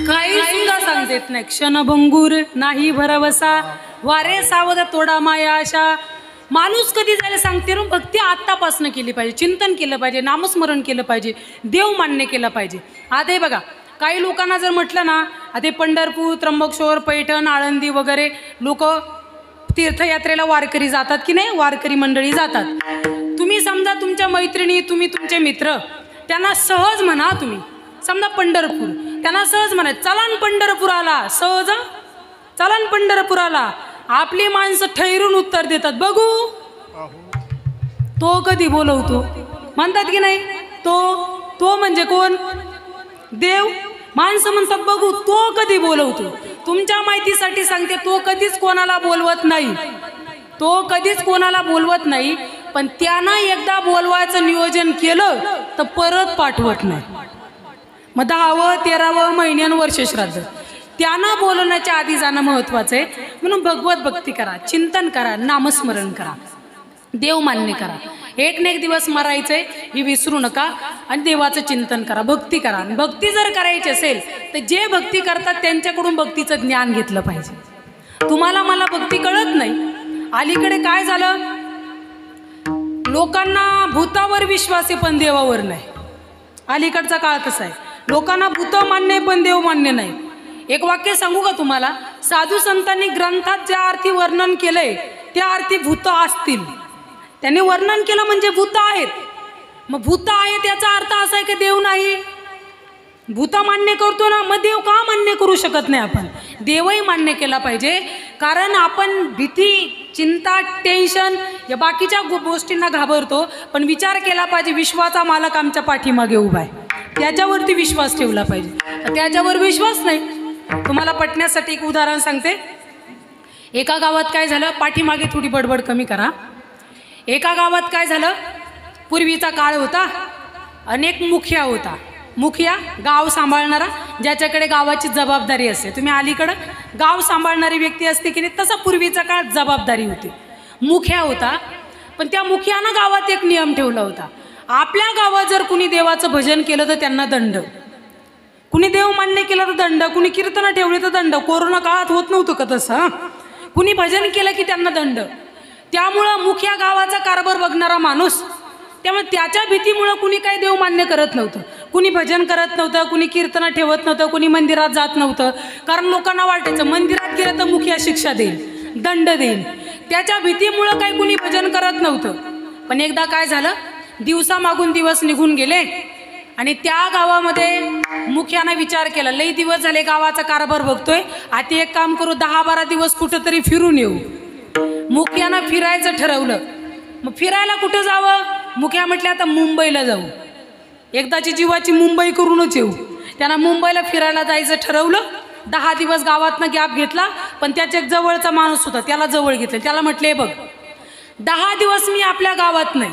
काही सुद्धा सांगतेत नाही. क्षणभंगूर नाही भरवसा, वारे सावध तोडा माया आशा. माणूस कधी जायला सांगते रे, भक्ती आत्तापासून केली पाहिजे, चिंतन केलं पाहिजे, नामस्मरण केलं पाहिजे, देव मान्य केलं पाहिजे. आता हे बघा, काही लोकांना जर म्हटलं ना, आता पंढरपूर, त्र्यंबकेश्वर, पैठण, आळंदी वगैरे लोक तीर्थयात्रेला वारकरी जातात की नाही, वारकरी मंडळी जातात. तुम्ही समजा तुमच्या मैत्रिणी, तुम्ही तुमचे मित्र, त्यांना सहज म्हणा, तुम्ही समजा पंढरपूर, त्यांना सहज म्हणा चलन पंढरपुराला, सहज चलन पंढरपुराला. आपली माणसं ठैरून उत्तर देतात बघू तो कधी बोलवतो, म्हणतात की नाही. तो म्हणजे कोण, देव. माणसं म्हणतात बघू तो कधी बोलवतो. तुमच्या माहितीसाठी सांगते, तो कधीच कोणाला बोलवत नाही, तो कधीच कोणाला बोलवत नाही. पण त्यानं एकदा बोलवायचं नियोजन केलं तर परत पाठवत नाही. मग 10वं 13वं महिन्यान वर्ष श्राद्ध त्यानं बोलवण्याच्या आधी जाणं महत्वाचं आहे. म्हणून भगवत भक्ती करा, चिंतन करा, नामस्मरण करा, देव मान्य करा. एक ना एक दिवस मरायचंय हे विसरू नका आणि देवाचं चिंतन करा, भक्ती करा. भक्ती जर करायची असेल तर जे भक्ती करतात त्यांच्याकडून भक्तीचं ज्ञान घेतलं पाहिजे. तुम्हाला मला भक्ती कळत नाही. अलीकडे काय झालं, लोकांना भूतावर विश्वास आहे पण देवावर नाही. अलीकडचा काळ कसा आहे, लोकांना भूत मान्य आहे पण देव मान्य नाही. एक वाक्य सांगू का तुम्हाला, साधू संतांनी ग्रंथात ज्या अर्थी वर्णन केलंय त्या अर्थी भूत असतील. त्यांनी वर्णन केलं म्हणजे भूत आहेत. मग भूत आहेत याचा अर्थ असा आहे की देव नाही. भूत मान्य करतो ना, मग देव का मान्य करू शकत नाही आपण. देवही मान्य केला पाहिजे. कारण आपण भीती, चिंता, टेन्शन या बाकीच्या गोष्टींना घाबरतो, पण विचार केला पाहिजे विश्वाचा मालक आमच्या पाठीमागे उभा आहे, त्याच्यावरती विश्वास ठेवला पाहिजे. त्याच्यावर विश्वास नाही. तुम्हाला पटण्यासाठी एक उदाहरण सांगते. एका गावात काय झालं, पाठीमागे थोडी बडबड कमी करा. एका गावात काय झालं, पूर्वीचा काळ होता, अनेक मुखिया होता. मुखिया गाव सांभाळणारा, ज्याच्याकडे गावाची जबाबदारी असते. तुम्ही अलीकडं गाव सांभाळणारी व्यक्ती असते की नाही, तसा पूर्वीचा काळ जबाबदारी होती. मुखिया होता, पण त्या मुखियानं गावात एक नियम ठेवला होता. आपल्या गावात जर कुणी देवाचं भजन केलं तर त्यांना दंड, कुणी देव मान्य केलं तर दंड, कुणी कीर्तन ठेवले तर दंड. कोरोना काळात होत नव्हतं का तसं, कुणी भजन केलं की त्यांना दंड. त्यामुळं मुखिया गावाचा कारभार बघणारा माणूस, त्यामुळे त्याच्या भीतीमुळं कुणी काही देव मान्य करत नव्हतं, कुणी भजन करत नव्हतं, कुणी कीर्तन ठेवत नव्हतं, कुणी मंदिरात जात नव्हतं. कारण लोकांना वाटायचं मंदिरात गेलं तर मुखिया शिक्षा देईल, दंड देईल. त्याच्या भीतीमुळं काही कुणी भजन करत नव्हतं. पण एकदा काय झालं, दिवसामागून दिवस निघून गेले आणि त्या गावामध्ये मुख्यानं विचार केला, लई दिवस झाले गावाचा कारभार बघतोय, आता एक काम करू, 10-12 दिवस कुठंतरी फिरून येऊ. मुख्यानं फिरायचं ठरवलं. मग फिरायला कुठं जावं? मुख्या म्हटलं आता मुंबईला जाऊ, एकदाची जीवाची मुंबई करूनच येऊ. त्यांना मुंबईला फिरायला जायचं ठरवलं. 10 दिवस गावातनं गॅप घेतला, पण त्याच्या जवळचा माणूस होता, त्याला जवळ घेतलं. त्याला म्हटले, बघ 10 दिवस मी आपल्या गावात नाही,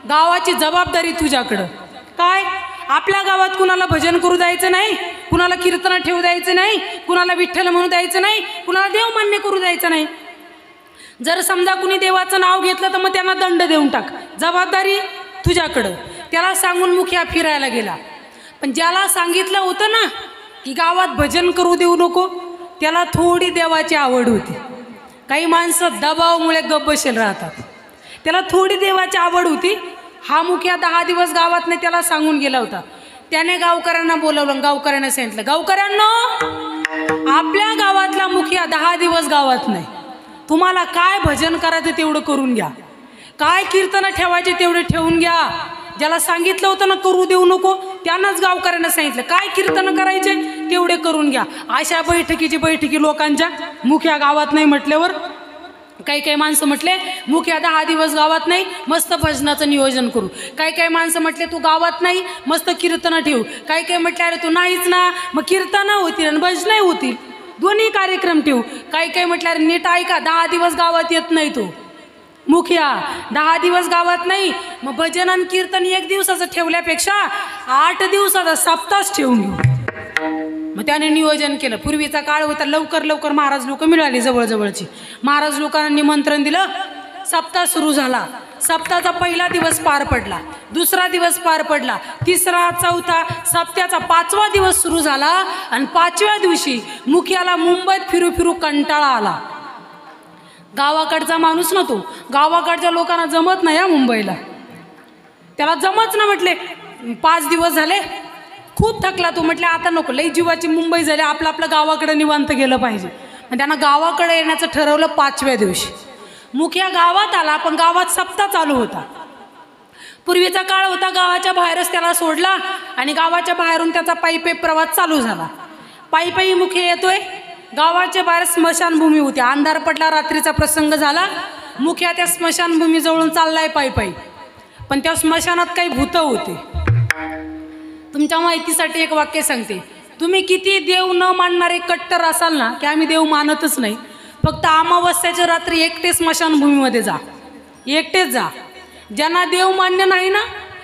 गावाची जबाबदारी तुझ्याकडं. काय? आपल्या गावात कुणाला भजन करू द्यायचं नाही, कुणाला कीर्तन ठेवू द्यायचं नाही, कुणाला विठ्ठल म्हणू द्यायचं नाही, कुणाला देव मान्य करू द्यायचं नाही. जर समजा कुणी देवाचं नाव घेतलं तर मग त्यांना दंड देऊन टाक, जबाबदारी तुझ्याकडं. त्याला सांगून मुखिया फिरायला गेला. पण ज्याला सांगितलं होतं ना की गावात भजन करू देऊ नको, त्याला थोडी देवाची आवड होती. काही माणसं दबावामुळे गप्प बसेल राहतात, त्याला थोडी देवाची आवड होती. हा मुखिया 10 दिवस गावात नाही, त्याला सांगून गेला होता. त्याने गावकऱ्यांना बोलवलं, गावकऱ्यांना सांगितलं, गावकऱ्यांनो, आपल्या गावातला मुखिया 10 दिवस गावात नाही, तुम्हाला काय भजन करायचं तेवढं करून घ्या, काय कीर्तन ठेवायचे तेवढे ठेवून घ्या. ज्याला सांगितलं होतं ना करू देऊ नको, त्यानंच गावकऱ्यांना सांगितलं काय कीर्तन करायचे तेवढे करून घ्या. अशा बैठकी लोकांच्या. मुखिया गावात नाही म्हटल्यावर काही माणसं म्हटले, मुखिया 10 दिवस गावात नाही, मस्त भजनाचं नियोजन करू. काही माणसं म्हटले, तू गावात नाही, मस्त कीर्तन ठेवू. काही म्हटले, अरे तू नाहीच ना, मग कीर्तन होतील आणि भजन होतील, दोन्ही कार्यक्रम ठेवू. काही म्हटले, अरे नीट ऐका, 10 दिवस गावात येत नाही तो मुखिया, 10 दिवस गावात नाही, मग भजन आणि कीर्तन 1 दिवसाचं ठेवल्यापेक्षा 8 दिवसाचा सप्ताह ठेवून घेऊ. मग त्याने नियोजन केलं. पूर्वीचा काळ होता, लवकर महाराज लोक मिळाली जवळजवळची. महाराज लोकांना निमंत्रण दिलं, सप्ताह सुरू झाला. सप्ताहाचा पहिला दिवस पार पडला, दुसरा दिवस पार पडला, तिसरा, चौथा, सप्त्याचा 5वा दिवस सुरू झाला. आणि 5व्या दिवशी मुखियाला मुंबईत फिरू कंटाळा आला. गावाकडचा माणूस ना तो, गावाकडच्या लोकांना जमत नाही या मुंबईला, त्याला जमत ना. म्हटले 5 दिवस झाले, खूप थकला तो. म्हटले आता नको, लई जीवाची मुंबई झाली, आपलं गावाकडे निवांत गेलं पाहिजे. मग त्यांना गावाकडे येण्याचं ठरवलं. 5व्या दिवशी मुखिया गावात आला, पण गावात सप्ताह चालू होता. पूर्वीचा काळ होता, गावाच्या बाहेरच त्याला सोडला आणि गावाच्या बाहेरून त्याचा पायी प्रवास चालू झाला. पायी मुखिया येतोय. गावाच्या बाहेर स्मशानभूमी होती, अंधार पडला, रात्रीचा प्रसंग झाला. मुखिया त्या स्मशानभूमी जवळून चाललाय पायी. पण त्या स्मशानात काही भूत होते. तुमच्या माहितीसाठी एक वाक्य सांगते, तुम्ही किती देव न मानणारे कट्टर असाल ना, की आम्ही देव मानतच नाही, फक्त अमावस्याच्या रात्री एकटे स्मशानभूमीमध्ये जा, एकटेच जा. ज्यांना देव मान्य नाही ना,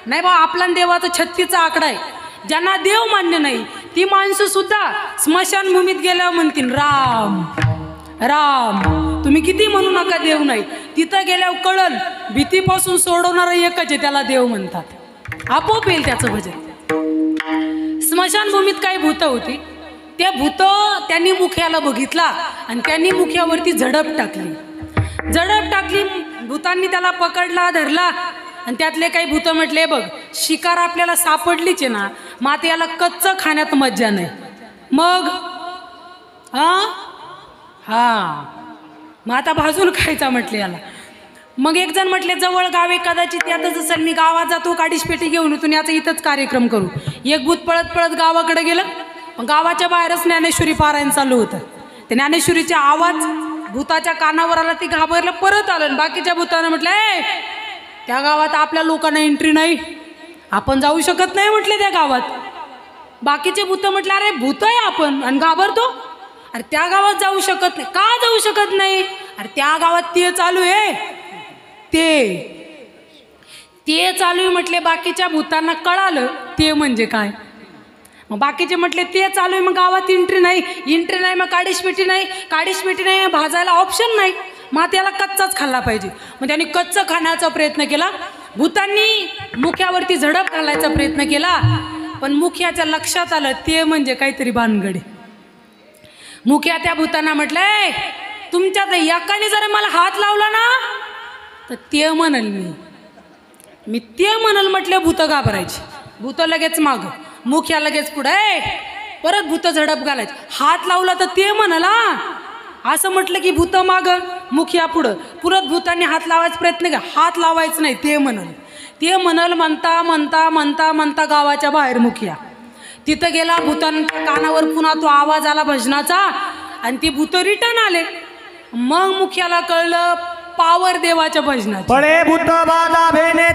नाही बा, आपला देवाचा 36चा आकडा आहे, ज्यांना देव मान्य नाही ती माणसं सुद्धा स्मशानभूमीत गेल्यावर म्हणतील राम राम. तुम्ही किती म्हणू नका देव नाही, तिथं गेल्यावर कळल भीतीपासून सोडवणारं एकच आहे, त्याला देव म्हणतात. आपोआप येईल त्याचं भजन. स्मशानभूमीत काही भूत होती. त्या भूत त्यांनी मुखियाला बघितला आणि त्यांनी मुखियावरती झडप टाकली. भूतांनी त्याला पकडला, धरला. आणि त्यातले काही भूत म्हटले, बघ शिकार आपल्याला सापडलीच आहे ना, मग आता याला कच्चं खाण्यात मज्जा नाही, मग मग आता भाजून खायचा म्हटले याला. मग एक जण म्हटले, जवळ गावे कदाचित त्यातच असेल, मी गावात जातो, काडीश पेटी घेऊन येतो, याचा इथंच कार्यक्रम करू. एक भूत पळत गावाकडे गेलं. पण गावाच्या बाहेरच ज्ञानेश्वरी पारायण चालू होतं. त्या ज्ञानेश्वरीचा आवाज भूताच्या कानावर आला, ती घाबरलं, परत आलं. बाकीच्या भूतानं म्हटलं, त्या गावात आपल्या लोकांना एंट्री नाही, आपण जाऊ शकत नाही म्हटले त्या गावात. बाकीचे भूत म्हटलं, अरे भूत आहे आपण आणि घाबरतो, अरे त्या गावात जाऊ शकत नाही. का जाऊ शकत नाही? अरे त्या गावात ते चालू आहे, ते चालू आहे म्हटले. बाकीच्या भूतांना कळालं ते म्हणजे काय. मग बाकीचे म्हटले ते चालू आहे, मग गावात एंट्री नाही, मग काडीश पेटी नाही, भाजायला ऑप्शन नाही, मग त्याला कच्चाच खाल्ला पाहिजे. मग त्यांनी कच्चं खाण्याचा प्रयत्न केला. भूतांनी मुख्यावरती झडप घालायचा प्रयत्न केला, पण मुखियाच्या लक्षात आलं ते म्हणजे काहीतरी भानगड. मुखिया त्या भूतांना म्हटलंय, तुमच्यात एकाने जर मला हात लावला ना तर ते म्हणल मी ते म्हणल म्हटले. भूत घाबरायची, भूत लगेच माग, मुखिया लगेच पुढे, परत भूत झडप घालायची. हात लावला तर ते म्हणला, असं म्हटलं की भूत माग, मुखिया पुढं. परत भूतांनी हात लावायचा प्रयत्न केला, हात लावायचं नाही ते म्हणल. ते म्हणल म्हणता म्हणता म्हणता म्हणता गावाच्या बाहेर मुखिया तिथं गेला. भूतांच्या कानावर पुन्हा तो आवाज आला भजनाचा आणि ती भूत रिटर्न आले. मग मुखियाला कळलं पावर देवाच्या भजनाची. पळे भूत बाधा भेने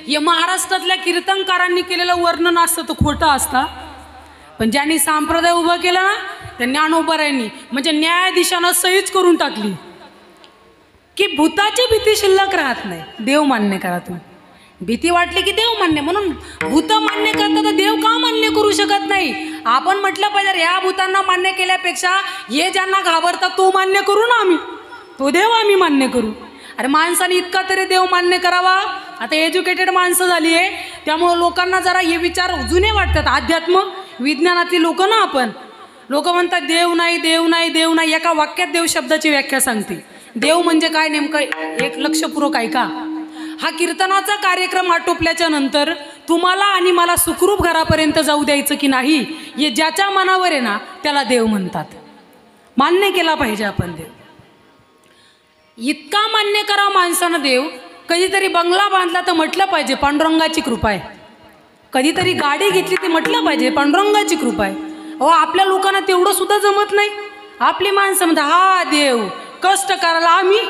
हे महाराष्ट्रातल्या कीर्तनकारांनी केलेलं वर्णन असतं तर खोटं असतं. पण ज्यांनी संप्रदाय उभा केला ना त्या ज्ञानोबारायांनी म्हणजे न्यायाधीशानं सहीच करून टाकली की भूताची भीती शिल्लक राहत नाही. देव मान्य करा तुम्ही. भीती वाटली की देव मान्य, म्हणून भूत मान्य करता तर देव का मान्य करू शकत नाही. आपण म्हटलं पाहिजे ह्या भूतांना मान्य केल्यापेक्षा हे ज्यांना घाबरतात तो मान्य करू ना, आम्ही तो देव आम्ही मान्य करू. अरे माणसाने इतका तरी देव मान्य करावा. आता एज्युकेटेड माणसं झाली आहे त्यामुळं लोकांना जरा हे विचार जुने वाटतात. अध्यात्म विज्ञानातली लोक ना आपण लोक म्हणतात देव नाही देव नाही देव नाही. एका वाक्यात देव शब्दाची व्याख्या सांगते. देव म्हणजे काय नेमकं एक लक्षपूर्वक ऐका. हा कीर्तनाचा कार्यक्रम आटोपल्याच्या नंतर तुम्हाला आणि मला सुखरूप घरापर्यंत जाऊ द्यायचं की नाही हे ज्याच्या मनावर आहे ना त्याला देव म्हणतात. मान्य केला पाहिजे आपण देव. इतका मान्य करा माणसानं देव. कधीतरी बंगला बांधला तर म्हटलं पाहिजे पांडुरंगाची कृपा आहे. कधीतरी गाडी घेतली ते म्हटलं पाहिजे पांडुरंगाची कृपा आहे. अहो आपल्या लोकांना तेवढं सुद्धा जमत नाही. आपली माणसं म्हणतात हा देव, कष्ट करायला आम्ही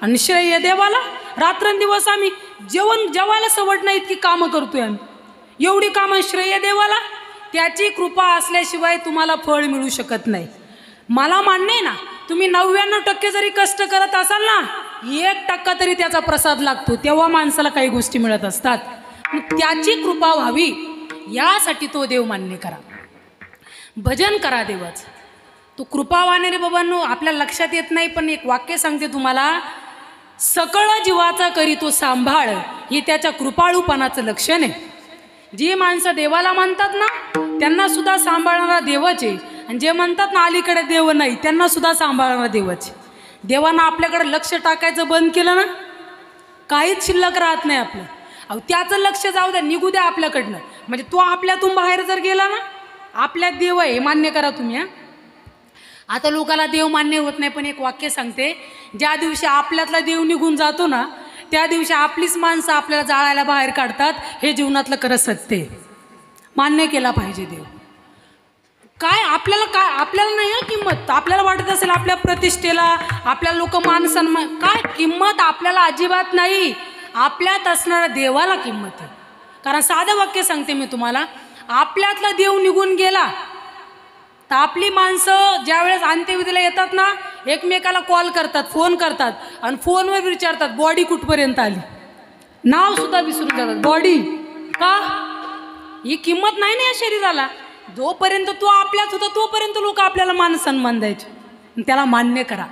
आणि श्रेय देवाला. रात्रंदिवस आम्ही जेवायला सवड नाही इतकी कामं करतोय आम्ही. एवढी कामं श्रेय देवाला. त्याची कृपा असल्याशिवाय तुम्हाला फळ मिळू शकत नाही. मला मान्य आहे ना तुम्ही 99% जरी कष्ट करत असाल ना 1% तरी त्याचा प्रसाद लागतो. तेव्हा माणसाला काही गोष्टी मिळत असतात. त्याची कृपा व्हावी यासाठी तो देव मान्य करा. भजन करा देवाचं. तो कृपावान रे बाबांनो. आपल्या लक्षात येत नाही पण एक वाक्य सांगते तुम्हाला. सकळ जीवाचा करी तो सांभाळ हे त्याच्या कृपाळूपणाचं लक्षण आहे. जी माणसं देवाला मानतात ना त्यांना सुद्धा सांभाळणारा देवच आहे. आणि जे म्हणतात ना अलीकडे देव नाही त्यांना सुद्धा सांभाळणारा देवच. देवानं आपल्याकडे लक्ष टाकायचं बंद केलं ना काहीच शिल्लक राहत नाही आपलं. अहो त्याचं लक्ष जाऊ द्या, निघू द्या आपल्याकडनं. म्हणजे तो आपल्यातून बाहेर जर गेला ना आपल्यात देव आहे मान्य करा तुम्ही. हा आता लोकाला देव मान्य होत नाही पण एक वाक्य सांगते. ज्या दिवशी आपल्यातला देव निघून जातो ना त्या दिवशी आपलीच माणसं आपल्याला जाळायला बाहेर काढतात. हे जीवनातलं खरं सत्य आहे. मान्य केला पाहिजे देव. काय आपल्याला नाही आहे किंमत. आपल्याला वाटत असेल आपल्या प्रतिष्ठेला आपल्याला लोक मान सन्मान काय किंमत आपल्याला अजिबात नाही. आपल्यात असणाऱ्या देवाला किंमत आहे. कारण साधं वाक्य सांगते मी तुम्हाला. आपल्यातला देव निघून गेला तर आपली माणसं ज्यावेळेस अंत्यविधीला येतात ना एकमेकाला कॉल करतात फोन करतात आणि फोनवर विचारतात बॉडी कुठपर्यंत आली. नाव सुद्धा विसरून जातात. बॉडी का ही किंमत नाही ना या शरीराला. जोपर्यंत तो आपल्यात होता तोपर्यंत लोक आपल्याला मान सन्मान द्यायचे. त्याला मान्य करा.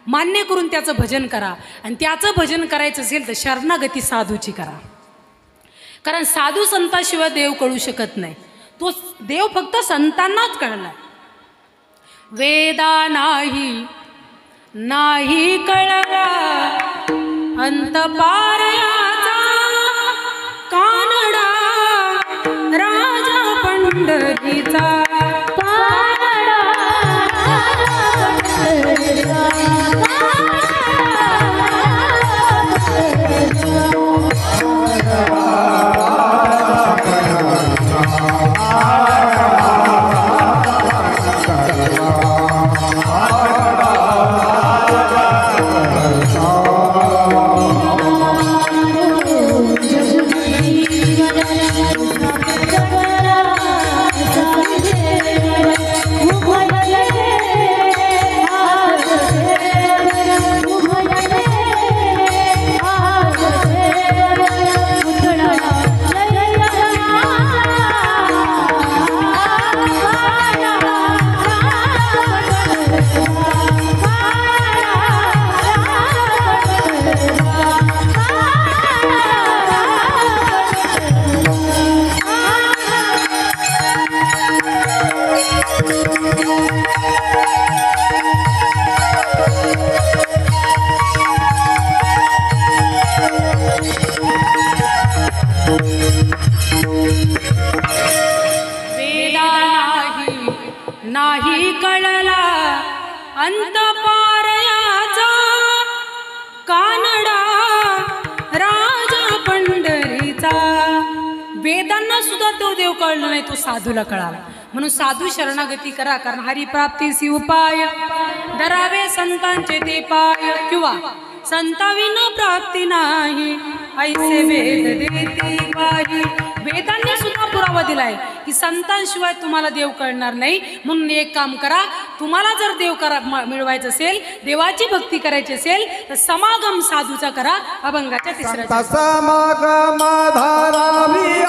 मान्य करून त्याचं भजन करा. आणि त्याचं भजन करायचं असेल तर शरणागती साधूची करा. कारण साधू संताशिवाय देव कळू शकत नाही. तो देव फक्त संतांनाच कळला. वेदा नाही नाही कळला अंत पारयाचा कानडा राजा पंढरीचा. अंत पारयाचा कानडा राजा पंढरीचा. वेदांना सुद्धा तो देव कळला नाही, तो साधूला कळाला. म्हणून साधू शरणागती करा, कारण हरिप्राप्तीसी उपाय धरावे संतांचे ते पाय. किंवा संताविना प्राप्ती नाही ऐसे वेद देती पायी. वेदांनी सुद्धा पुरावा दिलाय की संतांशिवाय तुम्हाला देव कळणार नाही. म्हणून एक काम करा, तुम्हाला जर देव मिळवायचं असेल, देवाची भक्ती करायची असेल तर समागम साधूचा करा. अभंगाच्या तिसऱ्या समागम धारावी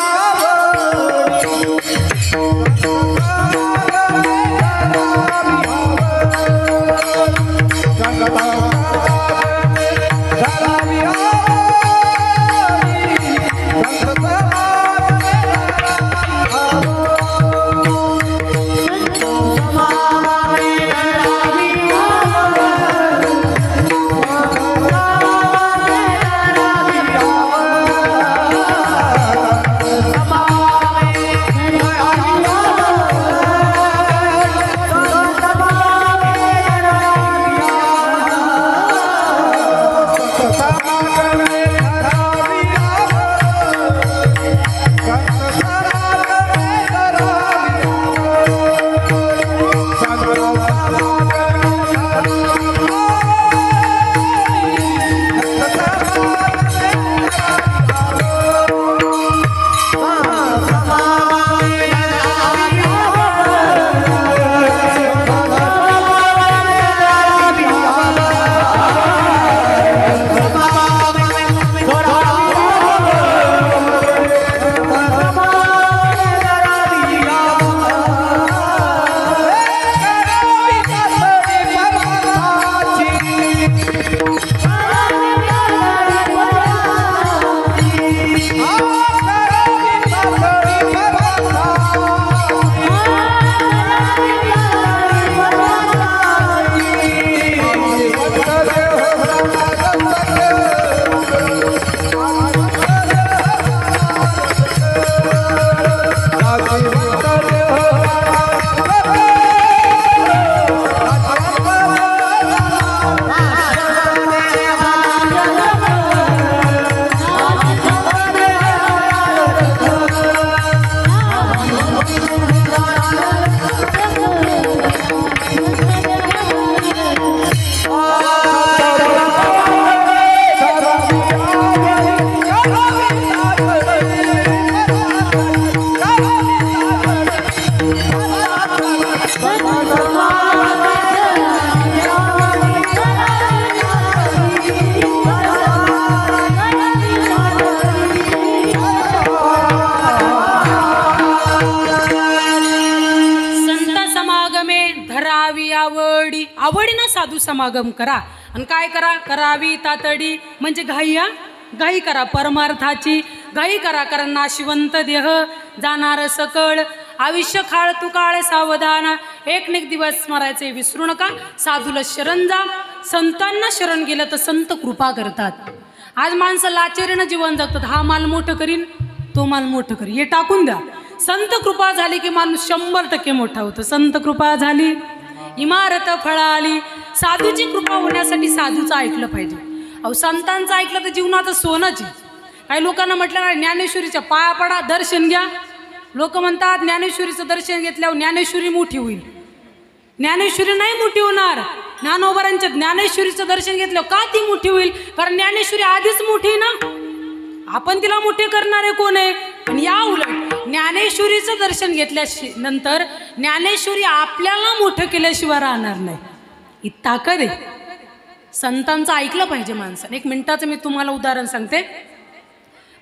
आवडीनं साधू समागम करा. आणि काय करा, करावी तातडी म्हणजे घाई. घाई करा, परमार्थाची घाई करा, कारण नाशिवंत देह जाणार सकळ. आयुष्य खाळ तू काळ सावधान, एक नेक दिवस मरायचे विसरू नका. साधूला शरण जा, संतांना शरण गेलं तर संत कृपा करतात. आज माणसं लाचेरीनं जीवन जगतात, हा माल मोठं करीन तो माल मोठं करीन, हे टाकून द्या. संत कृपा झाली की माणूस 100% मोठा होतो. संत कृपा झाली इमारत फळाली. साधूची कृपा होण्यासाठी साधूचं ऐकलं पाहिजे. अहो संतांचं ऐकलं तर जीवनाचं सोनंच. काही लोकांना म्हटलं ना, ज्ञानेश्वरीच्या पाया पडा, दर्शन घ्या. लोक म्हणतात ज्ञानेश्वरीचं दर्शन घेतल्यावर ज्ञानेश्वरी मोठी होईल. ज्ञानेश्वरी नाही मोठी होणार. ज्ञानोबारांच्या ज्ञानेश्वरीचं दर्शन घेतल्यावर का ती मोठी होईल? कारण ज्ञानेश्वरी आधीच मोठी ना, आपण तिला मोठे करणारे कोण आहे? पण या उलट ज्ञानेश्वरीचं दर्शन घेतल्यानंतर ज्ञानेश्वरी आपल्याला मोठं केल्याशिवाय राहणार नाही. ही ताकद आहे. संतांचं ऐकलं पाहिजे माणसाने. 1 मिनिटाचं मी तुम्हाला उदाहरण सांगते.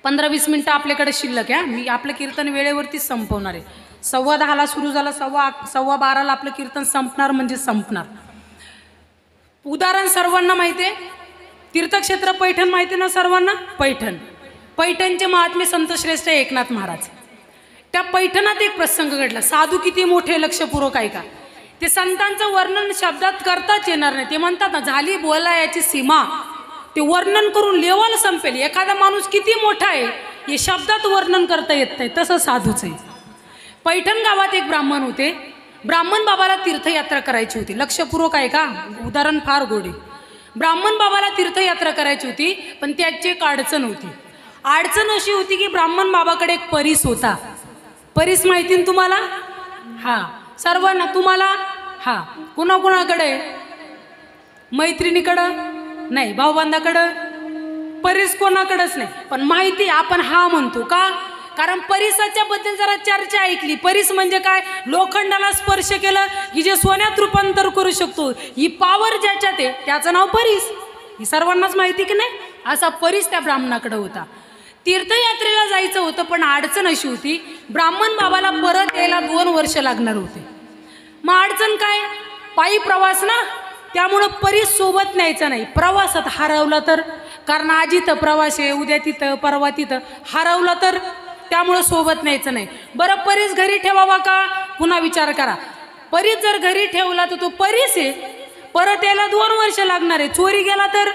15-20 मिनिटं आपल्याकडे शिल्लक आहे. मी आपलं कीर्तन वेळेवरतीच संपवणार आहे. 10:15 सुरू झालं, 11:15 आपलं कीर्तन संपणार म्हणजे संपणार. उदाहरण सर्वांना माहिती आहे. तीर्थक्षेत्र पैठण माहिती ना सर्वांना? पैठणचे महात्मे संत श्रेष्ठ एकनाथ महाराज. त्या पैठणात एक प्रसंग घडला. साधू किती मोठे, लक्षपूर्वक ऐका. ते संतांचं वर्णन शब्दात करताच येणार नाही. ते म्हणतात ना, झाली बोला याची सीमा. ते वर्णन करून लेवल संपेल. एखादा माणूस किती मोठा आहे हे शब्दात वर्णन करता येत नाही, तसं साधूच आहे. पैठण गावात एक ब्राह्मण होते. ब्राह्मण बाबाला तीर्थयात्रा करायची होती. लक्षपूर्वक आहे का, उदाहरण फार गोड आहे. ब्राह्मण बाबाला तीर्थयात्रा करायची होती, पण त्याची एक अडचण होती. अडचण अशी होती की ब्राह्मण बाबाकडे एक परीस होता. परीस माहिती ना तुम्हाला? हा, सर्वांना. तुम्हाला? हा. कुणाकुणाकडे? मैत्रिणीकडं नाही, भाऊबांधाकडं. परीस कोणाकडंच नाही, पण माहिती आपण हा म्हणतो का, कारण परिसाच्या बद्दल जरा चर्चा ऐकली. परीस म्हणजे काय? लोखंडाला स्पर्श केलं की जे सोन्यात रूपांतर करू शकतो, ही पावर ज्याच्यात आहे त्याचं नाव परीस. ही सर्वांनाच माहिती की नाही? असा परीस त्या ब्राह्मणाकडे होता. तीर्थयात्रेला जायचं होतं, पण अडचण अशी होती, ब्राह्मण बाबाला परत यायला 2 वर्ष लागणार होते. मग अडचण काय? पायी प्रवास ना, त्यामुळं परीस सोबत न्यायचा नाही. प्रवासात हरवला तर, कारण आज इथं प्रवास आहे, उद्या तिथं, परवा तिथं, हरवला तर, त्यामुळं सोबत न्यायचं नाही. बरं, परीस घरी ठेवावा का? पुन्हा विचार करा. परीस जर घरी ठेवला तर तो परीस आहे, परत यायला 2 वर्ष लागणार आहे. चोरी गेला तर,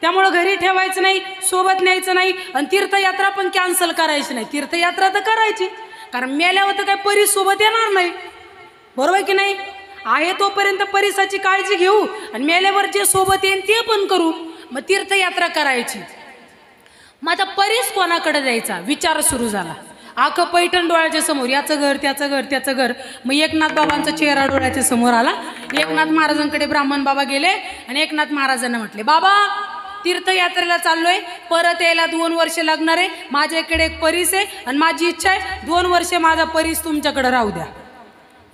त्यामुळं घरी ठेवायचं नाही, सोबत न्यायचं नाही. आणि तीर्थयात्रा पण कॅन्सल करायची नाही. तीर्थयात्रा तर करायची, कारण मेल्यावर तर काय परीस सोबत येणार नाही, बरोबर की नाही? आहे तोपर्यंत परीसाची काळजी घेऊ, आणि मेल्यावर जे सोबत येईल ते पण करू. मग तीर्थयात्रा करायची. मग आता परीस कोणाकडे जायचा विचार सुरू झाला. आखं पैठण डोळ्याच्या समोर, याचं घर, त्याचं घर, त्याचं घर. मग एकनाथ बाबांचा चेहरा डोळ्याच्या समोर आला. एकनाथ महाराजांकडे ब्राह्मण बाबा गेले आणि एकनाथ महाराजांना म्हटले, बाबा तीर्थयात्रेला चाललोय, परत यायला 2 वर्ष लागणार आहे. माझ्याकडे एक परीस आहे आणि माझी इच्छा आहे 2 वर्ष माझा परीस तुमच्याकडे राहू द्या.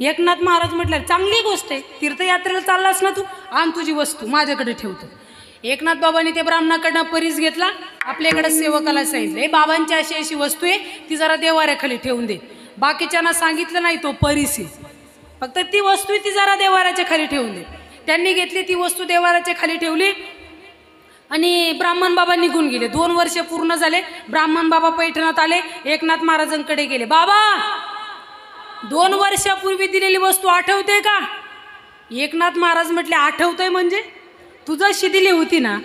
एकनाथ महाराज म्हटलं, चांगली गोष्ट आहे, तीर्थयात्रेला चाललास ना तू, आण तुझी वस्तू माझ्याकडे ठेवतो. एकनाथ बाबांनी ते ब्राह्मणाकडनं परीस घेतला, आपल्याकडे सेवकाला सांगितले, बाबांची अशी अशी वस्तू आहे, ती जरा देवाऱ्याखाली ठेवून दे. बाकीच्यांना सांगितलं नाही तो परीस आहे, फक्त ती वस्तू ती जरा देवाऱ्याच्या खाली ठेवून दे. त्यांनी घेतली ती वस्तू, देवाऱ्याच्या खाली ठेवली आणि ब्राह्मण बाबा निघून गेले. 2 वर्ष पूर्ण झाले. ब्राह्मण बाबा पैठणात आले, एकनाथ महाराजांकडे गेले. बाबा 2 वर्षापूर्वी दिलेली वस्तू आठवते का? एकनाथ महाराज म्हटले, आठवतंय म्हणजे? तू जशी दिली होती ना,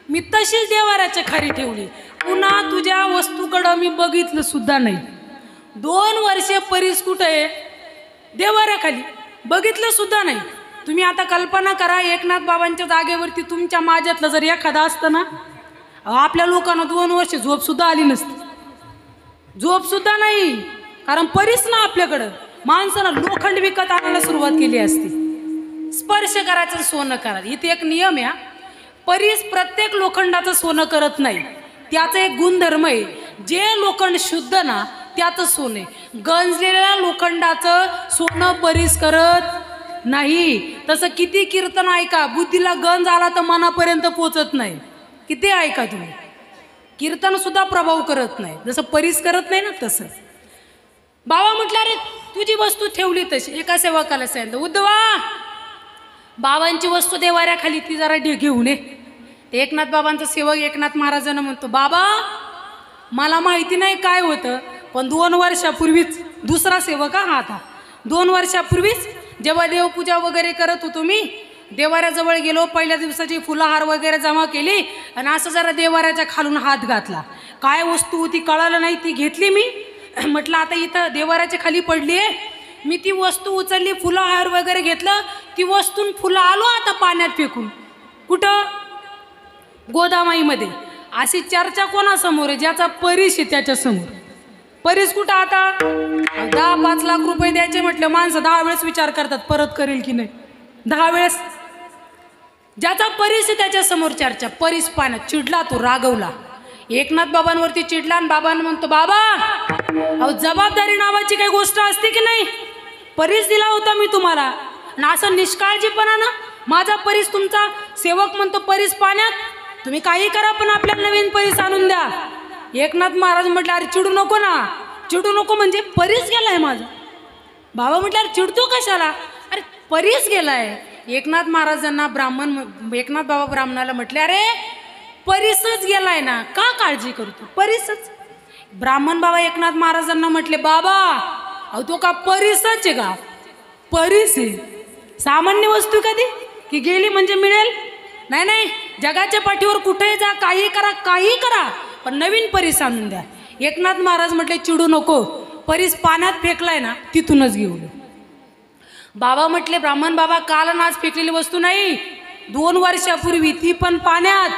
मी तशीच देवाऱ्याच्या खाली ठेवली. पुन्हा तुझ्या वस्तूकडं मी बघितलं सुद्धा नाही. 2 वर्ष परीस कुठं आहे? देवाऱ्याखाली, बघितलं सुद्धा नाही. तुम्ही आता कल्पना करा, एकनाथ बाबांच्या जागेवरती तुमच्या माझ्यातलं जर एखादा असतं ना, आपल्या लोकांना 2 वर्ष झोप सुद्धा आली नसती. झोप सुद्धा नाही, कारण परीस ना आपल्याकडं. माणसानं लोखंड विकत आणायला सुरुवात केली असती. स्पर्श करायचं, सोनं करायचं. इथे एक नियम आहे, परीस प्रत्येक लोखंडाचं सोनं करत नाही. त्याचा एक गुणधर्म आहे, जे लोखंड शुद्ध ना त्याचं सोनं आहे. गंजलेल्या लोखंडाचं सोनं परीस करत नाही. तसं किती कीर्तन ऐका, बुद्धीला गंज आला तर मनापर्यंत पोचत नाही. किती ऐका तुम्ही, कीर्तन सुद्धा प्रभाव करत नाही, जसं परीस करत नाही ना तसं. बाबा म्हटलं, अरे तुझी वस्तू ठेवली तशी. एका सेवकाला सांगितलं, उद्धवा बाबांची वस्तू देवाऱ्याखाली ती जरा घेऊन ये. एकनाथ बाबांचा सेवक एकनाथ महाराजांना म्हणतो, बाबा मला माहिती नाही काय होतं, पण 2 वर्षापूर्वीच, दुसरा सेवक हा आता, 2 वर्षापूर्वीच जेव्हा देवपूजा वगैरे करत होतो मी, देवाऱ्याजवळ गेलो, पहिल्या दिवसाची फुलहार वगैरे जमा केली आणि असं जरा देवाऱ्याच्या खालून हात घातला. काय वस्तू होती कळालं नाही, ती घेतली मी. म्हटलं आता इथं देवाऱ्याच्या खाली पडली आहे, मी ती वस्तू उचलली, फुलहार वगैरे घेतलं, ती वस्तून फुलं आलो आता पाण्यात फेकून. कुठं? गोदामाईमध्ये. अशी चर्चा कोणासमोर आहे? ज्याचा परीस आहे त्याच्या समोर. परीस कुठं आता? 10-5 लाख रुपये द्यायचे म्हटलं, माणसं 10 वेळेस विचार करतात परत करेल की नाही. 10 वेळेस. ज्याचा परीस आहे त्याच्या समोर चर्चा. परीस पाण्यात. चिडला तो, रागवला. एकनाथ बाबांवरती चिडला आणि बाबांना म्हणतो, बाबा अहो जबाबदारी नावाची काही गोष्ट असते की नाही? परीस दिला होता मी तुम्हाला, आणि असं निष्काळजीपणानं माझा परीस, तुमचा सेवक म्हणतो परीस पाण्यात, तुम्ही काही करा पण आपल्याला नवीन परीस आणून द्या. एकनाथ महाराज म्हटलं, अरे चिडू नको ना. चिडू नको म्हणजे परीस गेलाय माझा. बाबा म्हटलं, अरे चिडतो कशाला? अरे परीस गेलाय. एकनाथ महाराजांना एकनाथ बाबा ब्राह्मणाला म्हटले, अरे परीसच गेलाय ना, का काळजी करतो? परीसच. ब्राह्मण बाबा एकनाथ महाराजांना म्हटले, बाबा अहो तो का परीसच आहे का? परीस आहे. सामान्य वस्तू कधी की गेली म्हणजे मिळेल? नाही नाही, जगाच्या पाठीवर कुठेही जा, काही करा, काही करा, पण नवीन परीस आणून द्या. एकनाथ महाराज म्हटले, चिडू नको, परीस पाण्यात फेकलाय ना तिथूनच घेऊन. बाबा म्हटले, ब्राह्मण बाबा, काल आणि आज फेकलेली वस्तू नाही, 2 वर्षापूर्वी, ती पण पाण्यात.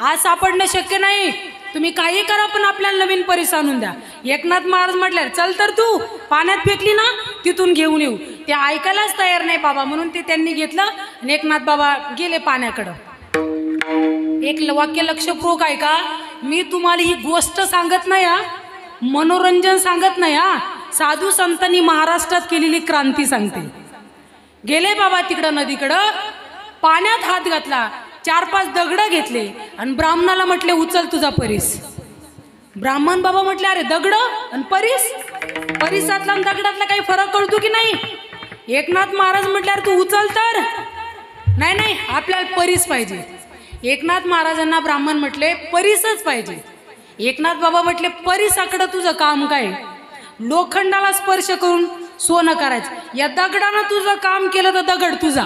आज सापडणं शक्य नाही. तुम्ही काही करा पण आपल्याला नवीन परीस आणून द्या. एकनाथ महाराज म्हटले, चल तर तू पाण्यात फेकली ना, तिथून घेऊन येऊ. ते ऐकायलाच तयार नाही बाबा, म्हणून ते त्यांनी घेतलं आणि एकनाथ बाबा गेले पाण्याकडं. एक वाक्य लक्षपूर्वक ऐका, मी तुम्हाला ही गोष्ट सांगत नाही हा, मनोरंजन सांगत नाही हा, साधू संतांनी महाराष्ट्रात केलेली क्रांती सांगते. गेले बाबा तिकडं नदीकडं, पाण्यात हात घातला, 4-5 दगडं घेतले आणि ब्राह्मणाला म्हटले, उचल तुझा परीस. ब्राह्मण बाबा म्हटले, अरे दगड आणि परीस, परीसातला आणि दगडातला काही फरक कळतो की नाही? एकनाथ महाराज म्हटले, अरे तू उचल तर. नाही नाही, आपल्याला परीस पाहिजे. एकनाथ महाराजांना ब्राह्मण म्हटले, परीसच पाहिजे. एकनाथ बाबा म्हटले, परीसाकडं तुझं काम काय? लोखंडाला स्पर्श करून सोनं करायचं. या दगडानं तुझं काम केलं तर दगड तुझा.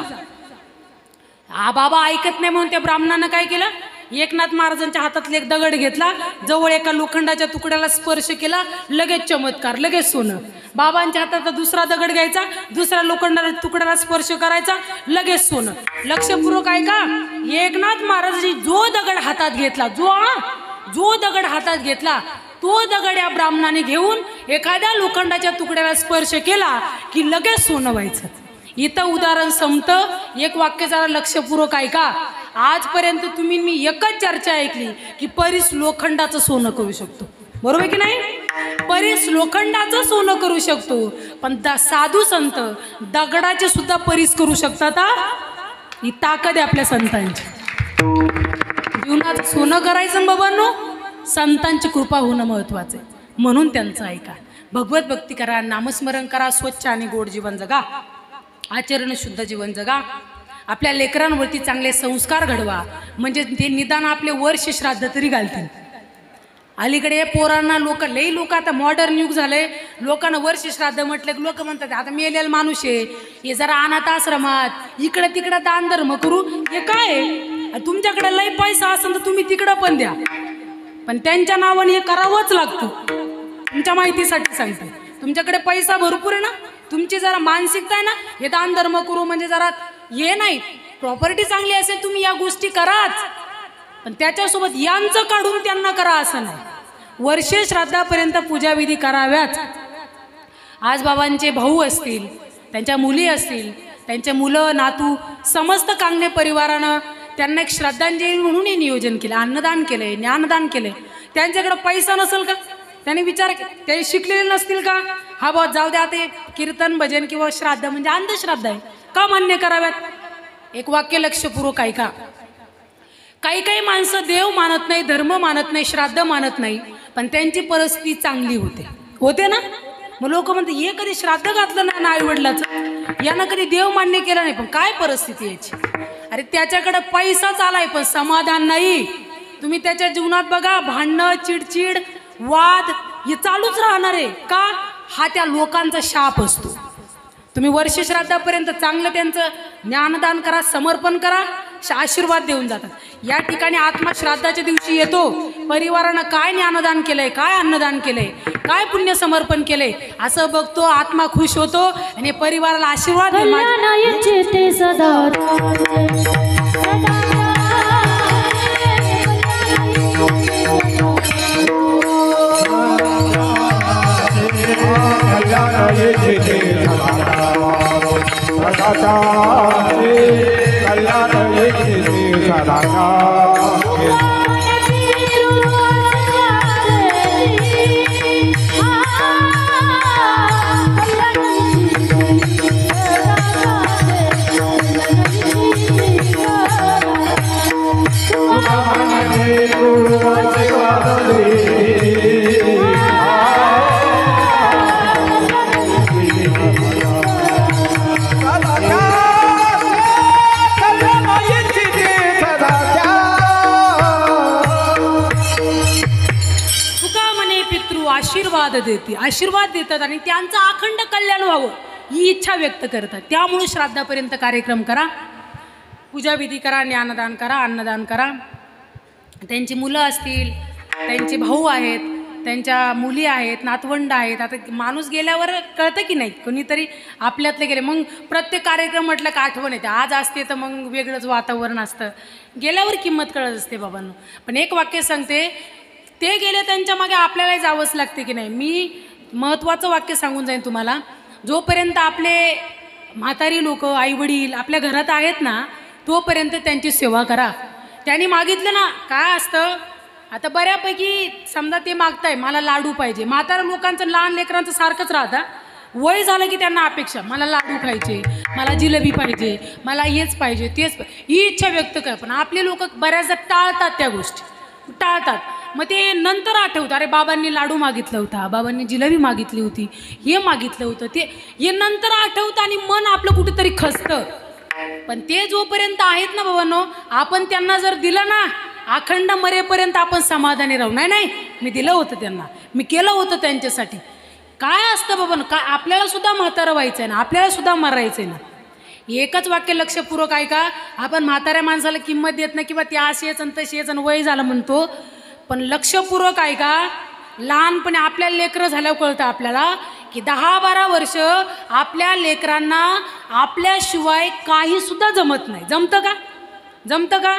बाबा ऐकत नाही म्हणून त्या ब्राह्मणानं काय केलं, एकनाथ महाराजांच्या हातातले एक दगड घेतला, जवळ एका लोखंडाच्या तुकड्याला स्पर्श केला, लगेच चमत्कार, लगेच सोनं. बाबांच्या हातात दुसरा दगड घ्यायचा, दुसऱ्या लोखंडाच्या तुकड्याला स्पर्श करायचा, लगेच सोनं. लक्षपूर्वक ऐका, एकनाथ महाराजांनी जो दगड हातात घेतला, जो दगड हातात घेतला, तो दगड या ब्राह्मणाने घेऊन एखाद्या लोखंडाच्या तुकड्याला स्पर्श केला की लगेच सोनं व्हायचं. इथं उदाहरण संपतं. एक वाक्य जरा लक्षपूर्वक ऐका. आजपर्यंत तुम्ही मी एकच चर्चा ऐकली की परीस लोखंडाचं सोनं करू शकतो, बरोबर की नाही? परीस लोखंडाचं सोनं करू शकतो, पण साधू संत दगडाचे सुद्धा परीस करू शकतात. ही ताकद आहे आपल्या संतांची. जीवनात सोनं करायचं बाबांनो, संतांची कृपा होणं महत्वाचं आहे. म्हणून त्यांचं ऐका, भगवत भक्ती करा, नामस्मरण करा, स्वच्छ आणि गोड जीवन जगा, आचरण शुद्ध जीवन जगा, आपल्या लेकरांवरती चांगले संस्कार घडवा, म्हणजे ते निदान आपले वर्ष श्राद्ध तरी घालतील. अलीकडे पोरांना लई लोक आता मॉडर्न युग झालंय, लोकांना वर्ष श्राद्ध म्हटलं की लोक म्हणतात आता मेलेला माणूस आहे, हे जरा अनाथ आश्रमात इकडं तिकडं दान धर्म करू. हे काय, तुमच्याकडे लई पैसा असेल तर तुम्ही तिकडं पण द्या, पण त्यांच्या नावाने हे करावंच लागतं. तुमच्या माहितीसाठी सांगते, तुमच्याकडे पैसा भरपूर आहे ना, तुमची जरा मानसिकता आहे ना, हे दान धर्म करू म्हणजे जरा हे नाही, प्रॉपर्टी चांगली असेल तुम्ही या गोष्टी कराच, पण त्याच्यासोबत यांचं काढून त्यांना करा असं नाही. वर्षे श्राद्धापर्यंत पूजाविधी कराव्याच. आज बाबांचे भाऊ असतील, त्यांच्या मुली असतील, त्यांचे मुलं नातू, समस्त कांगणे परिवारानं त्यांना एक श्रद्धांजली म्हणून हे नियोजन केलं, अन्नदान केलंय, ज्ञानदान केलंय. त्यांच्याकडे पैसा नसेल का, त्याने विचार, ते शिकलेले नसतील का, हा बा जाऊ द्या ते कीर्तन भजन किंवा श्राद्ध म्हणजे अंधश्राद्ध आहे, का मान्य कराव्यात? एक वाक्य लक्षपूर्वक ऐका. काही काही माणसं देव मानत नाही, धर्म मानत नाही, श्राद्ध मानत नाही, पण त्यांची परिस्थिती चांगली होते ना. मग लोक म्हणते, हे कधी श्राद्ध घातलं ना आई वडिलाचं, यानं कधी देव मान्य केलं नाही, पण काय परिस्थिती याची? अरे त्याच्याकडे पैसाच आलाय पण समाधान नाही. तुम्ही त्याच्या जीवनात बघा, भांडणं, चिडचिड, वाद हे चालूच राहणार आहे. का? हा त्या लोकांचा शाप असतो. तुम्ही वर्ष श्राद्धापर्यंत चांगलं त्यांचं ज्ञानदान करा, समर्पण करा, आशीर्वाद देऊन जातात. या ठिकाणी आत्मा श्राद्धाच्या दिवशी येतो, परिवारानं काय ज्ञानदान केलंय, काय अन्नदान केलंय, काय पुण्य समर्पण केलंय असं बघतो, आत्मा खुश होतो आणि परिवाराला आशीर्वाद आशीर्वाद देतात आणि त्यांचं अखंड कल्याण व्हावं ही इच्छा व्यक्त करतात. त्यामुळे श्राद्धापर्यंत कार्यक्रम करा, पूजाविधी करा, ज्ञानदान करा, अन्नदान करा. त्यांची मुलं असतील, त्यांचे भाऊ आहेत, त्यांच्या मुली आहेत, नातवंड आहेत. आता माणूस गेल्यावर कळतं की नाही, कोणीतरी आपल्यातले गेले. मग प्रत्येक कार्यक्रम म्हटलं का आठवण येते. आज असते तर मग वेगळंच वातावरण असतं, गेल्यावर किंमत कळत असते बाबांनो. पण एक वाक्य सांगते, ते गेले त्यांच्या मागे आपल्यालाही जावंच लागते की नाही. मी महत्त्वाचं वाक्य सांगून जाईन तुम्हाला. जोपर्यंत आपले म्हातारी लोक, आईवडील आपल्या घरात आहेत ना, तोपर्यंत त्यांची सेवा करा. त्यांनी मागितलं ना, काय असतं आता बऱ्यापैकी समजा ते मागताय मला लाडू पाहिजे. म्हाताऱ्या लोकांचं, लहान लेकरांचं सारखंच राहतं. वय झालं की त्यांना अपेक्षा, मला लाडू खायचे, मला जिलेबी पाहिजे, मला हेच पाहिजे, तेच ही इच्छा व्यक्त कर. पण आपले लोक बऱ्याचदा टाळतात, त्या गोष्टी टाळतात. मग ते नंतर आठवतं, अरे बाबांनी लाडू मागितला होता, बाबांनी जिलेबी मागितली होती, हे मागितलं होतं, ते हे नंतर आठवतं आणि मन आपलं कुठेतरी खचतं. पण ते जोपर्यंत आहेत ना बाबांनो, आपण त्यांना जर दिलं ना, अखंड मरेपर्यंत आपण समाधानी राहू. नाही नाही, मी दिलं होतं त्यांना, मी केलं होतं त्यांच्यासाठी. काय असतं बाबांनो, काय आपल्याला सुद्धा म्हातारं व्हायचं आहे ना, आपल्याला सुद्धा मरायचं आहे ना. एकच वाक्य लक्षपूर्वक ऐका. आपण म्हाताऱ्या माणसाला किंमत देत नाही किंवा त्या अशीच आणि तशीच आणि वय झालं म्हणतो. पण लक्षपूर्वक ऐका, लहानपणी आपल्या लेकरं झाल्यावर कळतं आपल्याला की 10-12 वर्ष आपल्या लेकरांना आपल्याशिवाय काही सुद्धा जमत नाही. जमतं का? जमतं का?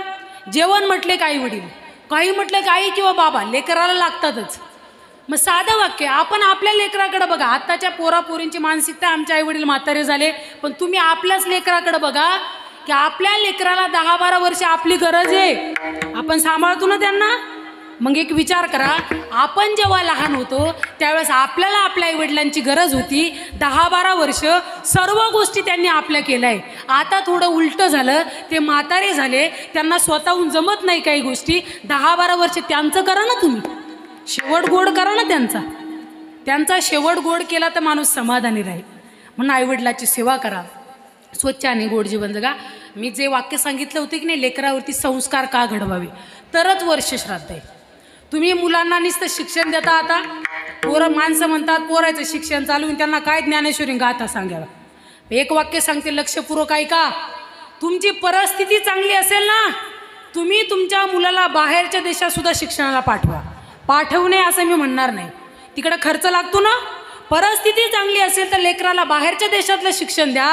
जेवण म्हटले का आई वडील, काही म्हटलं का आई किंवा बाबा, लेकराला लागतातच. मग साधं वाक्य, आपण आपल्या लेकराकडे बघा. आत्ताच्या पोरापोरींची मानसिकता, आमचे आई वडील म्हातारे झाले, पण तुम्ही आपल्याच लेकराकडे बघा की आपल्या लेकराला 10-12 वर्ष आपली गरज आहे, आपण सांभाळतो ना त्यांना. मग एक विचार करा, आपण जेव्हा लहान होतो त्यावेळेस आपल्याला आपल्या आईवडिलांची गरज होती. 10-12 वर्ष सर्व गोष्टी त्यांनी आपल्या केल्या आहे. आता थोडं उलटं झालं, ते म्हातारे झाले, त्यांना स्वतःहून जमत नाही काही गोष्टी. 10-12 वर्ष त्यांचं करा ना तुम्ही, शेवट गोड करा ना त्यांचा शेवट गोड केला तर माणूस समाधानी राहील. म्हणून आईवडिलाची सेवा करा, स्वच्छ आणि गोड जीवन जगा. मी जे वाक्य सांगितलं होतं की नाही, लेकरावरती संस्कार का घडवावे, तरच वर्ष श्राद्ध आहे. तुम्ही मुलांना नुसतं शिक्षण देता. आता पोरं माणसं म्हणतात पोरायचं शिक्षण चालवून त्यांना काय ज्ञानेश्वरी गाथा सांगावा. एक वाक्य सांगते, लक्षपूर्वक ऐका. तुमची परिस्थिती चांगली असेल ना, तुम्ही तुमच्या मुलाला बाहेरच्या देशात सुद्धा शिक्षणाला पाठवू नये असं मी म्हणणार नाही. तिकडे खर्च लागतो ना. परिस्थिती चांगली असेल तर लेकराला बाहेरच्या देशातलं शिक्षण द्या,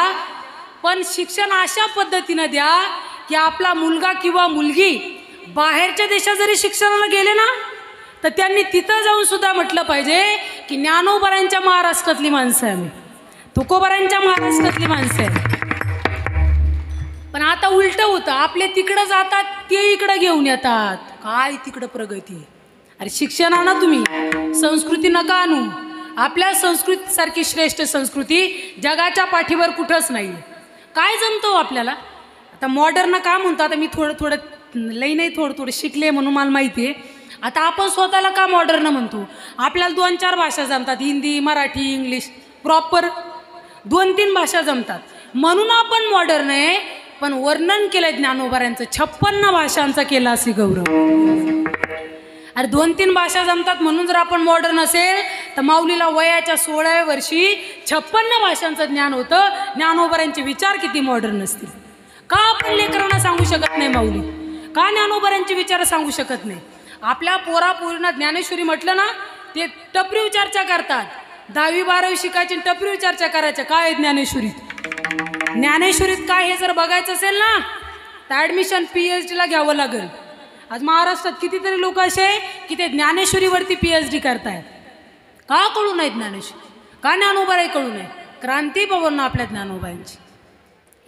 पण शिक्षण अशा पद्धतीनं द्या की आपला मुलगा किंवा मुलगी बाहेरच्या देशात जरी शिक्षणाला गेले ना, तर त्यांनी तिथं जाऊन सुद्धा म्हटलं पाहिजे की ज्ञानोबारांच्या महाराष्ट्रातली माणसं आहे, आम्ही तुकोबारांच्या महाराष्ट्रातली माणसं आहे. पण आता उलटं होतं, आपले तिकडं जातात, ते इकडं घेऊन येतात. काय तिकडं प्रगती. अरे शिक्षण आणा तुम्ही, संस्कृती नका आणू. आपल्या संस्कृतीसारखी श्रेष्ठ संस्कृती जगाच्या पाठीवर कुठंच नाही. काय जमतो आपल्याला. आता मॉडर्न का म्हणतो, आता मी थोडं लई नाही थोडं शिकले म्हणून मला माहिती आहे. आता आपण स्वतःला का मॉडर्न म्हणतो, आपल्याला 2-4 भाषा जमतात, हिंदी, मराठी, इंग्लिश, प्रॉपर 2-3 भाषा जमतात म्हणून आपण मॉडर्न आहे. पण वर्णन केलं ज्ञानोबारांचं 56 भाषांचा केला असे गौरव. अरे 2-3 भाषा जमतात म्हणून जर आपण मॉडर्न असेल तर माऊलीला वयाच्या 16व्या वर्षी 56 भाषांचं ज्ञान होतं. ज्ञानोबारांचे विचार किती मॉडर्न असतील. का आपण लेकरांना सांगू शकत नाही माऊली, का ज्ञानोबारांचे विचार सांगू शकत नाही. आपल्या पोरापोरींना ज्ञानेश्वरी म्हटलं ना, ते टपरीव चर्चा करतात. 10वी-12वी शिकायची टपरीव चर्चा करायच्या. काय आहे ज्ञानेश्वरीत काय हे जर बघायचं असेल ना, तर ॲडमिशन PhD ला घ्यावं लागेल. आज महाराष्ट्रात कितीतरी लोक असे की ते ज्ञानेश्वरीवरती PhD करतायत. का कळू नये ज्ञानेश्वरी, का ज्ञानोबाराही कळू नये. क्रांती पवन आपल्या ज्ञानोबारांची.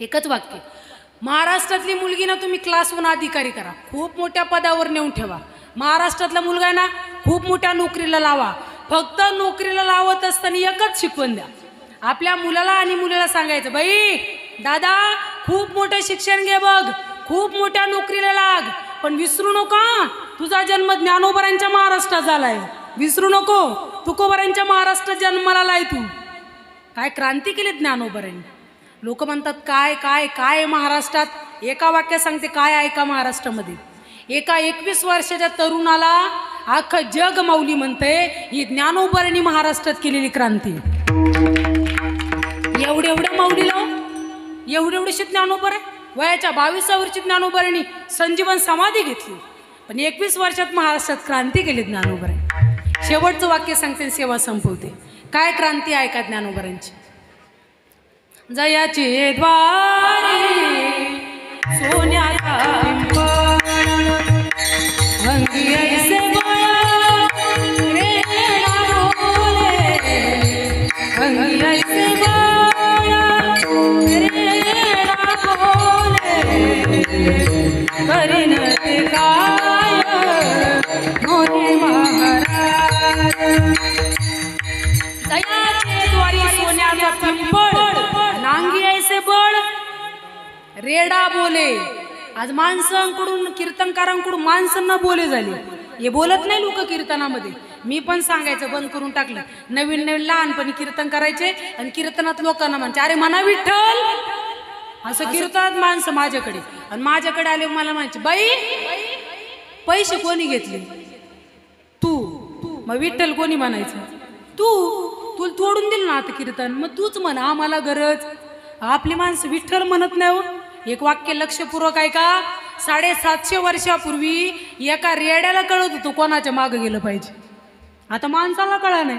एकच वाक्य, महाराष्ट्रातली मुलगी ना तुम्ही क्लास 1 अधिकारी करा, खूप मोठ्या पदावर नेऊन ठेवा. महाराष्ट्रातला मुलगा आहे ना, खूप मोठ्या नोकरीला लावा. फक्त नोकरीला लावत असताना एकच शिकवण द्या. आपल्या मुलाला आणि मुलीला सांगायचं, बाई दादा खूप मोठं शिक्षण घे बघ, खूप मोठ्या नोकरीला लाग, पण विसरू नका तुझा जन्म ज्ञानोबारांच्या महाराष्ट्रात झालाय. विसरू नको, तुकोबारांच्या महाराष्ट्रात जन्माला आलाय तू. काय क्रांती केली ज्ञानोबारांनी. लोक म्हणतात काय काय काय महाराष्ट्रात. एका वाक्यात सांगते काय ऐका महाराष्ट्रामध्ये. एका 21 वर्षाच्या तरुणाला अख्खं जग माऊली म्हणते, ही ज्ञानोबारांनी महाराष्ट्रात केलेली क्रांती. एवढ्या माऊलीला एवढेशी ज्ञानोबर आहे. वयाच्या 22व्या वर्षी ज्ञानोबारांनी संजीवन समाधी घेतली, पण 21 वर्षात महाराष्ट्रात क्रांती केली ज्ञानोबारांनी. शेवटचं वाक्य सांगते आणि सेवा संपवते. काय क्रांती आहे का ज्ञानोबरांची. जयाचे द्वारी सोन्याचा पिंपळ अंगी ऐसे बळ रेणा बोले अंगी ऐसे बळ रेणा बोले करीन ते काय मोरे महाराज. जयाचे द्वारी सोन्याचा पिंपळ नांगी ऐसे बळ रेडा बोले. आज माणसांकडून कीर्तनकारांकडून माणसांना बोले झाले. हे बोलत नाही लोक कीर्तनामध्ये. मी पण सांगायचं बंद करून टाकलं. नवीन नवीन लहानपणी कीर्तन करायचे आणि कीर्तनात लोकांना म्हणायचे अरे म्हणा विठ्ठल. असं कीर्तनात माणसं माझ्याकडे आणि माझ्याकडे आले मला म्हणायचे बाई पैसे कोणी घेतले तू. मग विठ्ठल कोणी म्हणायचं तू. तुला तोडून दिलं ना आता कीर्तन मग तूच म्हणा आम्हाला गरज. आपली माणसं विठ्ठल म्हणत नाही हो. एक वाक्य लक्षपूर्वक आहे का. 750 वर्षापूर्वी एका रेड्याला कळत होतं कोणाच्या मागं गेलं पाहिजे. आता माणसाला कळा नाही.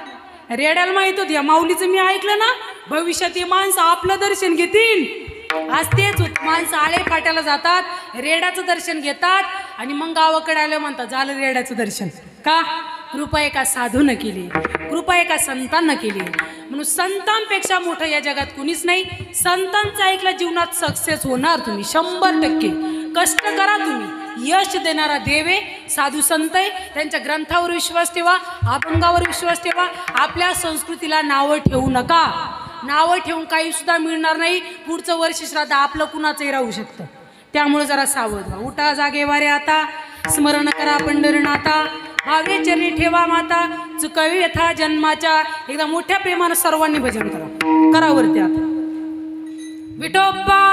रेड्याला माहित होत या माऊलीचं मी ऐकलं ना भविष्यात हे माणसं आपलं दर्शन घेतील. आज तेच होत. माणसं आळे फाट्याला जातात रेड्याचं दर्शन घेतात आणि मग गावाकडे आलं म्हणतात झालं रेड्याचं दर्शन. का कृपा एका साधूनं केली. कृपा एका संतांना केली. म्हणून संतांपेक्षा मोठं या जगात कुणीच नाही. संतांचं ऐकलं जीवनात सक्सेस होणार तुम्ही 100%. कष्ट करा तुम्ही. यश देणारा देवे साधू संत आहे. त्यांच्या ग्रंथावर विश्वास ठेवा. अभंगावर विश्वास ठेवा. आपल्या संस्कृतीला नावं ठेवू नका. नावं ठेवून काही सुद्धा मिळणार नाही. पुढचं वर्ष श्राद्ध आपलं कुणाचंही राहू शकतं. त्यामुळे जरा सावध व्हा. उठा जागेवारे आता स्मरण करा पंढरीनाथा भावे चरणी ठेवा माता चुकावी यथा जन्माच्या. एकदा मोठ्या प्रेमानं सर्वांनी भजन करा. करावरती आता विठोबा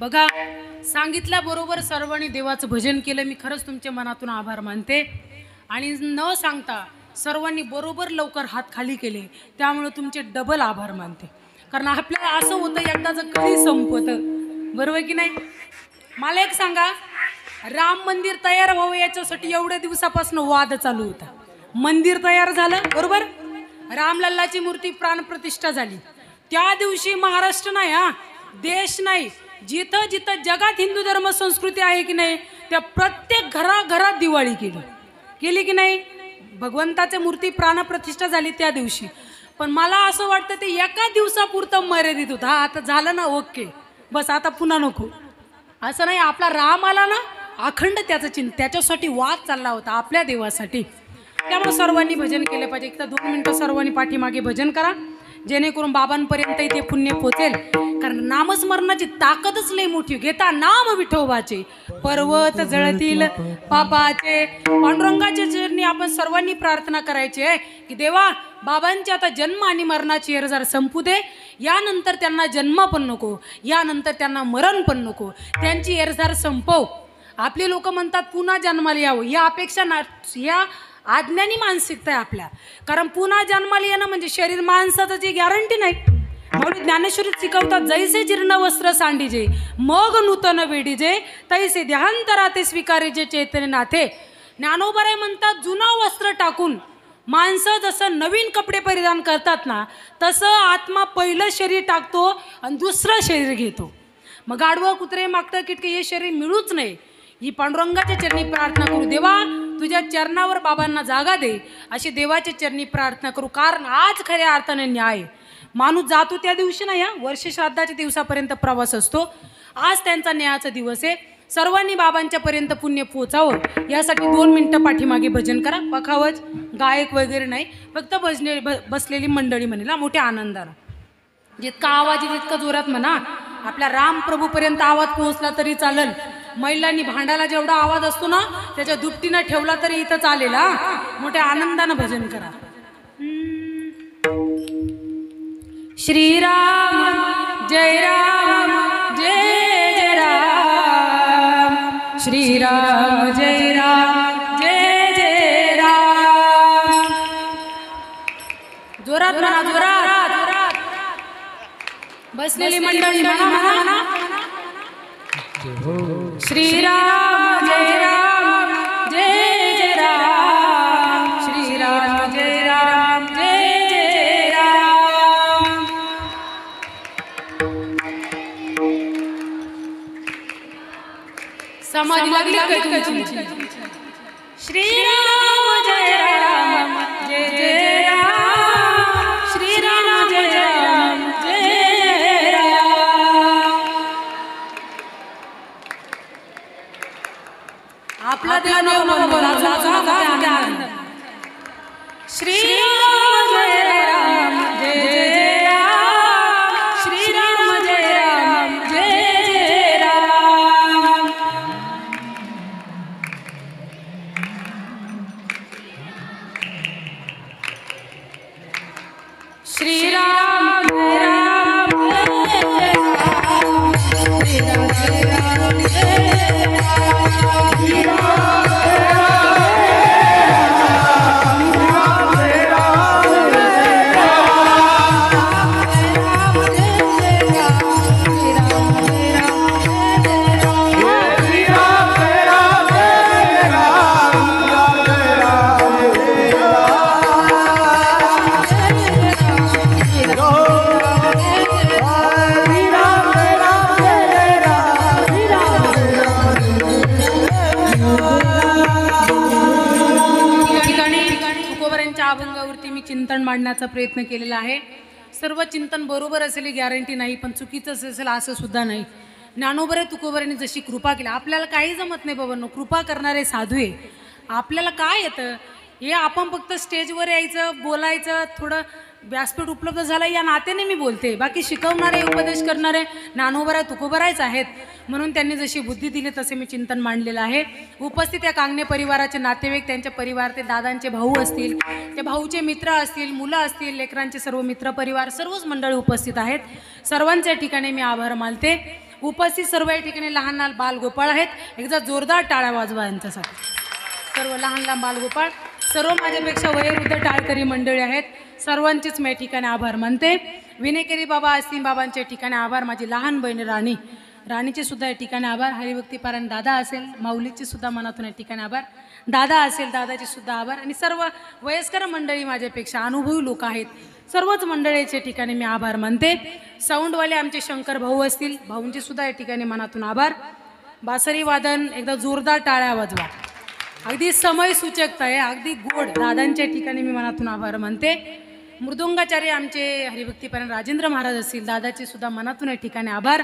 बघा सांगितल्याबरोबर सर्वांनी देवाचं भजन केलं. मी खरंच तुमच्या मनातून आभार मानते. आणि न सांगता सर्वांनी बरोबर लवकर हात खाली केले त्यामुळे तुमचे डबल आभार मानते. कारण आपल्याला असं होतं एकदाचं कधी संपतं बरोबर की नाही. मला एक सांगा राम मंदिर तयार व्हावं याच्यासाठी एवढ्या दिवसापासून वाद चालू होता. मंदिर तयार झालं बरोबर. रामलल्लाची मूर्ती प्राणप्रतिष्ठा झाली. त्या दिवशी महाराष्ट्र नाही हा देश नाही जिथं जिथं जगात हिंदू धर्म संस्कृती आहे की नाही त्या प्रत्येक घराघरात दिवाळी केली की नाही. भगवंताची मूर्ती प्राणप्रतिष्ठा झाली त्या दिवशी. पण मला असं वाटतं ते एका दिवसापुरतं मर्यादित होतं. हा आता झालं ना, ओके बस, आता पुन्हा नको. असं नाही, आपला राम आला ना, अखंड त्याचं त्याच्यासाठी वाद चालला होता आपल्या देवासाठी. त्यामुळे सर्वांनी भजन केलं पाहिजे. एक तर 2 मिनटं सर्वांनी पाठीमागे भजन करा, जेणेकरून बाबांपर्यंतही ते पुण्य पोचेल. कारण नामस्मरणाची ताकदच लई मोठी. घेता नाम विठोबाचे, पर्वत जळतील पापाचे. पांडुरंगाच्या चरणी आपण सर्वांनी प्रार्थना करायची आहे की देवा, बाबांची आता जन्म आणि मरणाची एरजार संपू दे. यानंतर त्यांना जन्म पण नको, यानंतर त्यांना मरण पण नको. त्यांची एरजार संपव. आपले लोक म्हणतात पुन्हा जन्माला यावं. या अपेक्षा ना, या आज्ञानी मानसिकता आहे आपल्या. कारण पुन्हा जन्माला येणं म्हणजे शरीर माणसाचं जी गॅरंटी नाही. म्हणून ज्ञानेश्वरीत शिकवतात, जैसे जीर्ण वस्त्र सांडीजे मग नूतन वेडीजे, तैसे देहांतराते स्वीकारेजे चैतन्य नाथे. ज्ञानोबराय म्हणतात, जुना वस्त्र टाकून माणसं जसं नवीन कपडे परिधान करतात ना, तसं आत्मा पहिलं शरीर टाकतो आणि दुसरं शरीर घेतो. मग गाढवं, कुत्रे, माकटं, किटके हे शरीर मिळूच नाही. ही पांडुरंगाच्या चरणी प्रार्थना करू. देवा, तुझ्या चरणावर बाबांना जागा दे, अशी देवाच्या चरणी प्रार्थना करू. कारण आज खऱ्या अर्थाने न्याय. माणूस जातो त्या दिवशी नाही, वर्ष श्राद्धाच्या दिवसापर्यंत प्रवास असतो. आज त्यांचा न्यायाचा दिवस आहे. सर्वांनी बाबांच्या पर्यंत पुण्य पोचावं यासाठी 2 मिनटं पाठीमागे भजन करा. पखावज, गायक वगैरे नाही, फक्त बसलेली मंडळी म्हणेल मोठ्या आनंदानं. जितका आवाज आहे तितका जोरात म्हणा. आपल्या रामप्रभूपर्यंत आवाज पोहोचला तरी चालेल. महिलांनी भांडाला जेवढा आवाज असतो ना, त्याच्या दुपटीनं ठेवला तरी इथं चालेल. मोठ्या आनंदानं भजन करा. श्रीराम जय राम जय जय राम, श्रीराम जय राम जय जय राम. जोरात म्हणा, जोरात. बसलेली मंडळी म्हणा म्हणा. श्रीराम जय राम जय जय राम, श्रीराम जय राम जय जय राम. समाधी लागली काय तुमची? श्रीराम जय राम जय जय राम, श्रीराम जय राम जय राम. आपला देव श्रीराम जय राम जय जय राम, श्रीराम जय राम जय जय राम. श्रीराम जय राम जय राम, श्रीराम जय राम जय राम. अभंगावरती मी चिंतन मांडण्याचा प्रयत्न केलेला आहे. सर्व चिंतन बरोबर असेल ही गॅरंटी नाही, पण चुकीचं असेल असं सुद्धा नाही. ज्ञानोबरे तुकोबऱ्यांनी जशी कृपा केली, आपल्याला काही जमत नाही बाबांनो, कृपा करणारे साधू आहे. आपल्याला काय येतं हे, आपण फक्त स्टेजवर यायचं, बोलायचं, थोडं व्यासपीठ उपलब्ध झालं या नात्याने मी बोलते. बाकी शिकवणारे, उपदेश करणारे ज्ञानोबरा तुकोबरायच आहेत. म्हणून त्यांनी जशी बुद्धी दिली तसे मी चिंतन मांडलेलं आहे. उपस्थित या कांगणे परिवाराचे नातेवाईक, त्यांचे परिवार, ते दादांचे भाऊ असतील, ते भाऊचे मित्र असतील, मुलं असतील, लेकरांचे सर्व मित्र परिवार, सर्वच मंडळी उपस्थित आहेत. सर्वांच्या ठिकाणी मी आभार मानते. उपस्थित सर्व या ठिकाणी लहान लहान बालगोपाळ आहेत. एकदा जोरदार टाळ्या वाजवा यांच्यासाठी. सर्व लहान लहान बालगोपाळ, सर्व माझ्यापेक्षा वयोवृद्ध टाळकरी मंडळी आहेत. सर्वांचेच मी या ठिकाणी आभार मानते. विनेकरी बाबा असतील, बाबांच्या ठिकाणी आभार. माझी लहान बहीण राणीचे सुद्धा या ठिकाणी आभार. हरिभक्तीपारायण दादा असेल, माऊलीचे सुद्धा मनातून या ठिकाणी आभार. दादा असेल, दादाचे सुद्धा आभार. आणि सर्व वयस्कर मंडळी माझ्यापेक्षा अनुभवी लोक आहेत, सर्वच मंडळीच्या ठिकाणी मी आभार मानते. साऊंडवाले आमचे शंकर भाऊ असतील, भाऊंचे सुद्धा या ठिकाणी मनातून आभार. बासरी वादन, एकदा जोरदार टाळ्या वाजवा. अगदी समय सूचकता आहे, अगदी गोड. दादांच्या ठिकाणी मी मनातून आभार मानते. मृदुंगाचार्य आमचे हरिभक्तीपरायण राजेंद्र महाराज असतील, दादाचे सुद्धा मनातून या ठिकाणी आभार.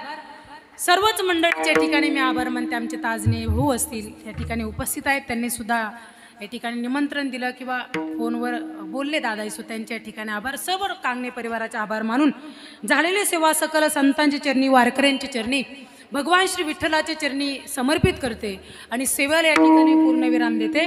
सर्वच मंडळीच्या ठिकाणी मी आभार मानते. आमचे ताजने भाऊ असतील या ठिकाणी उपस्थित आहेत, त्यांनी सुद्धा या ठिकाणी निमंत्रण दिलं किंवा फोनवर बोलले दादा सो त्यांच्या ठिकाणी आभार. सर्व कांगणे परिवाराचा आभार मानून झालेली सेवा सकल संतांच्या चरणी, वारकऱ्यांच्या चरणी, भगवान श्री विठ्ठलाच्या चरणी समर्पित करते आणि सेवेला या ठिकाणी पूर्णविराम देते.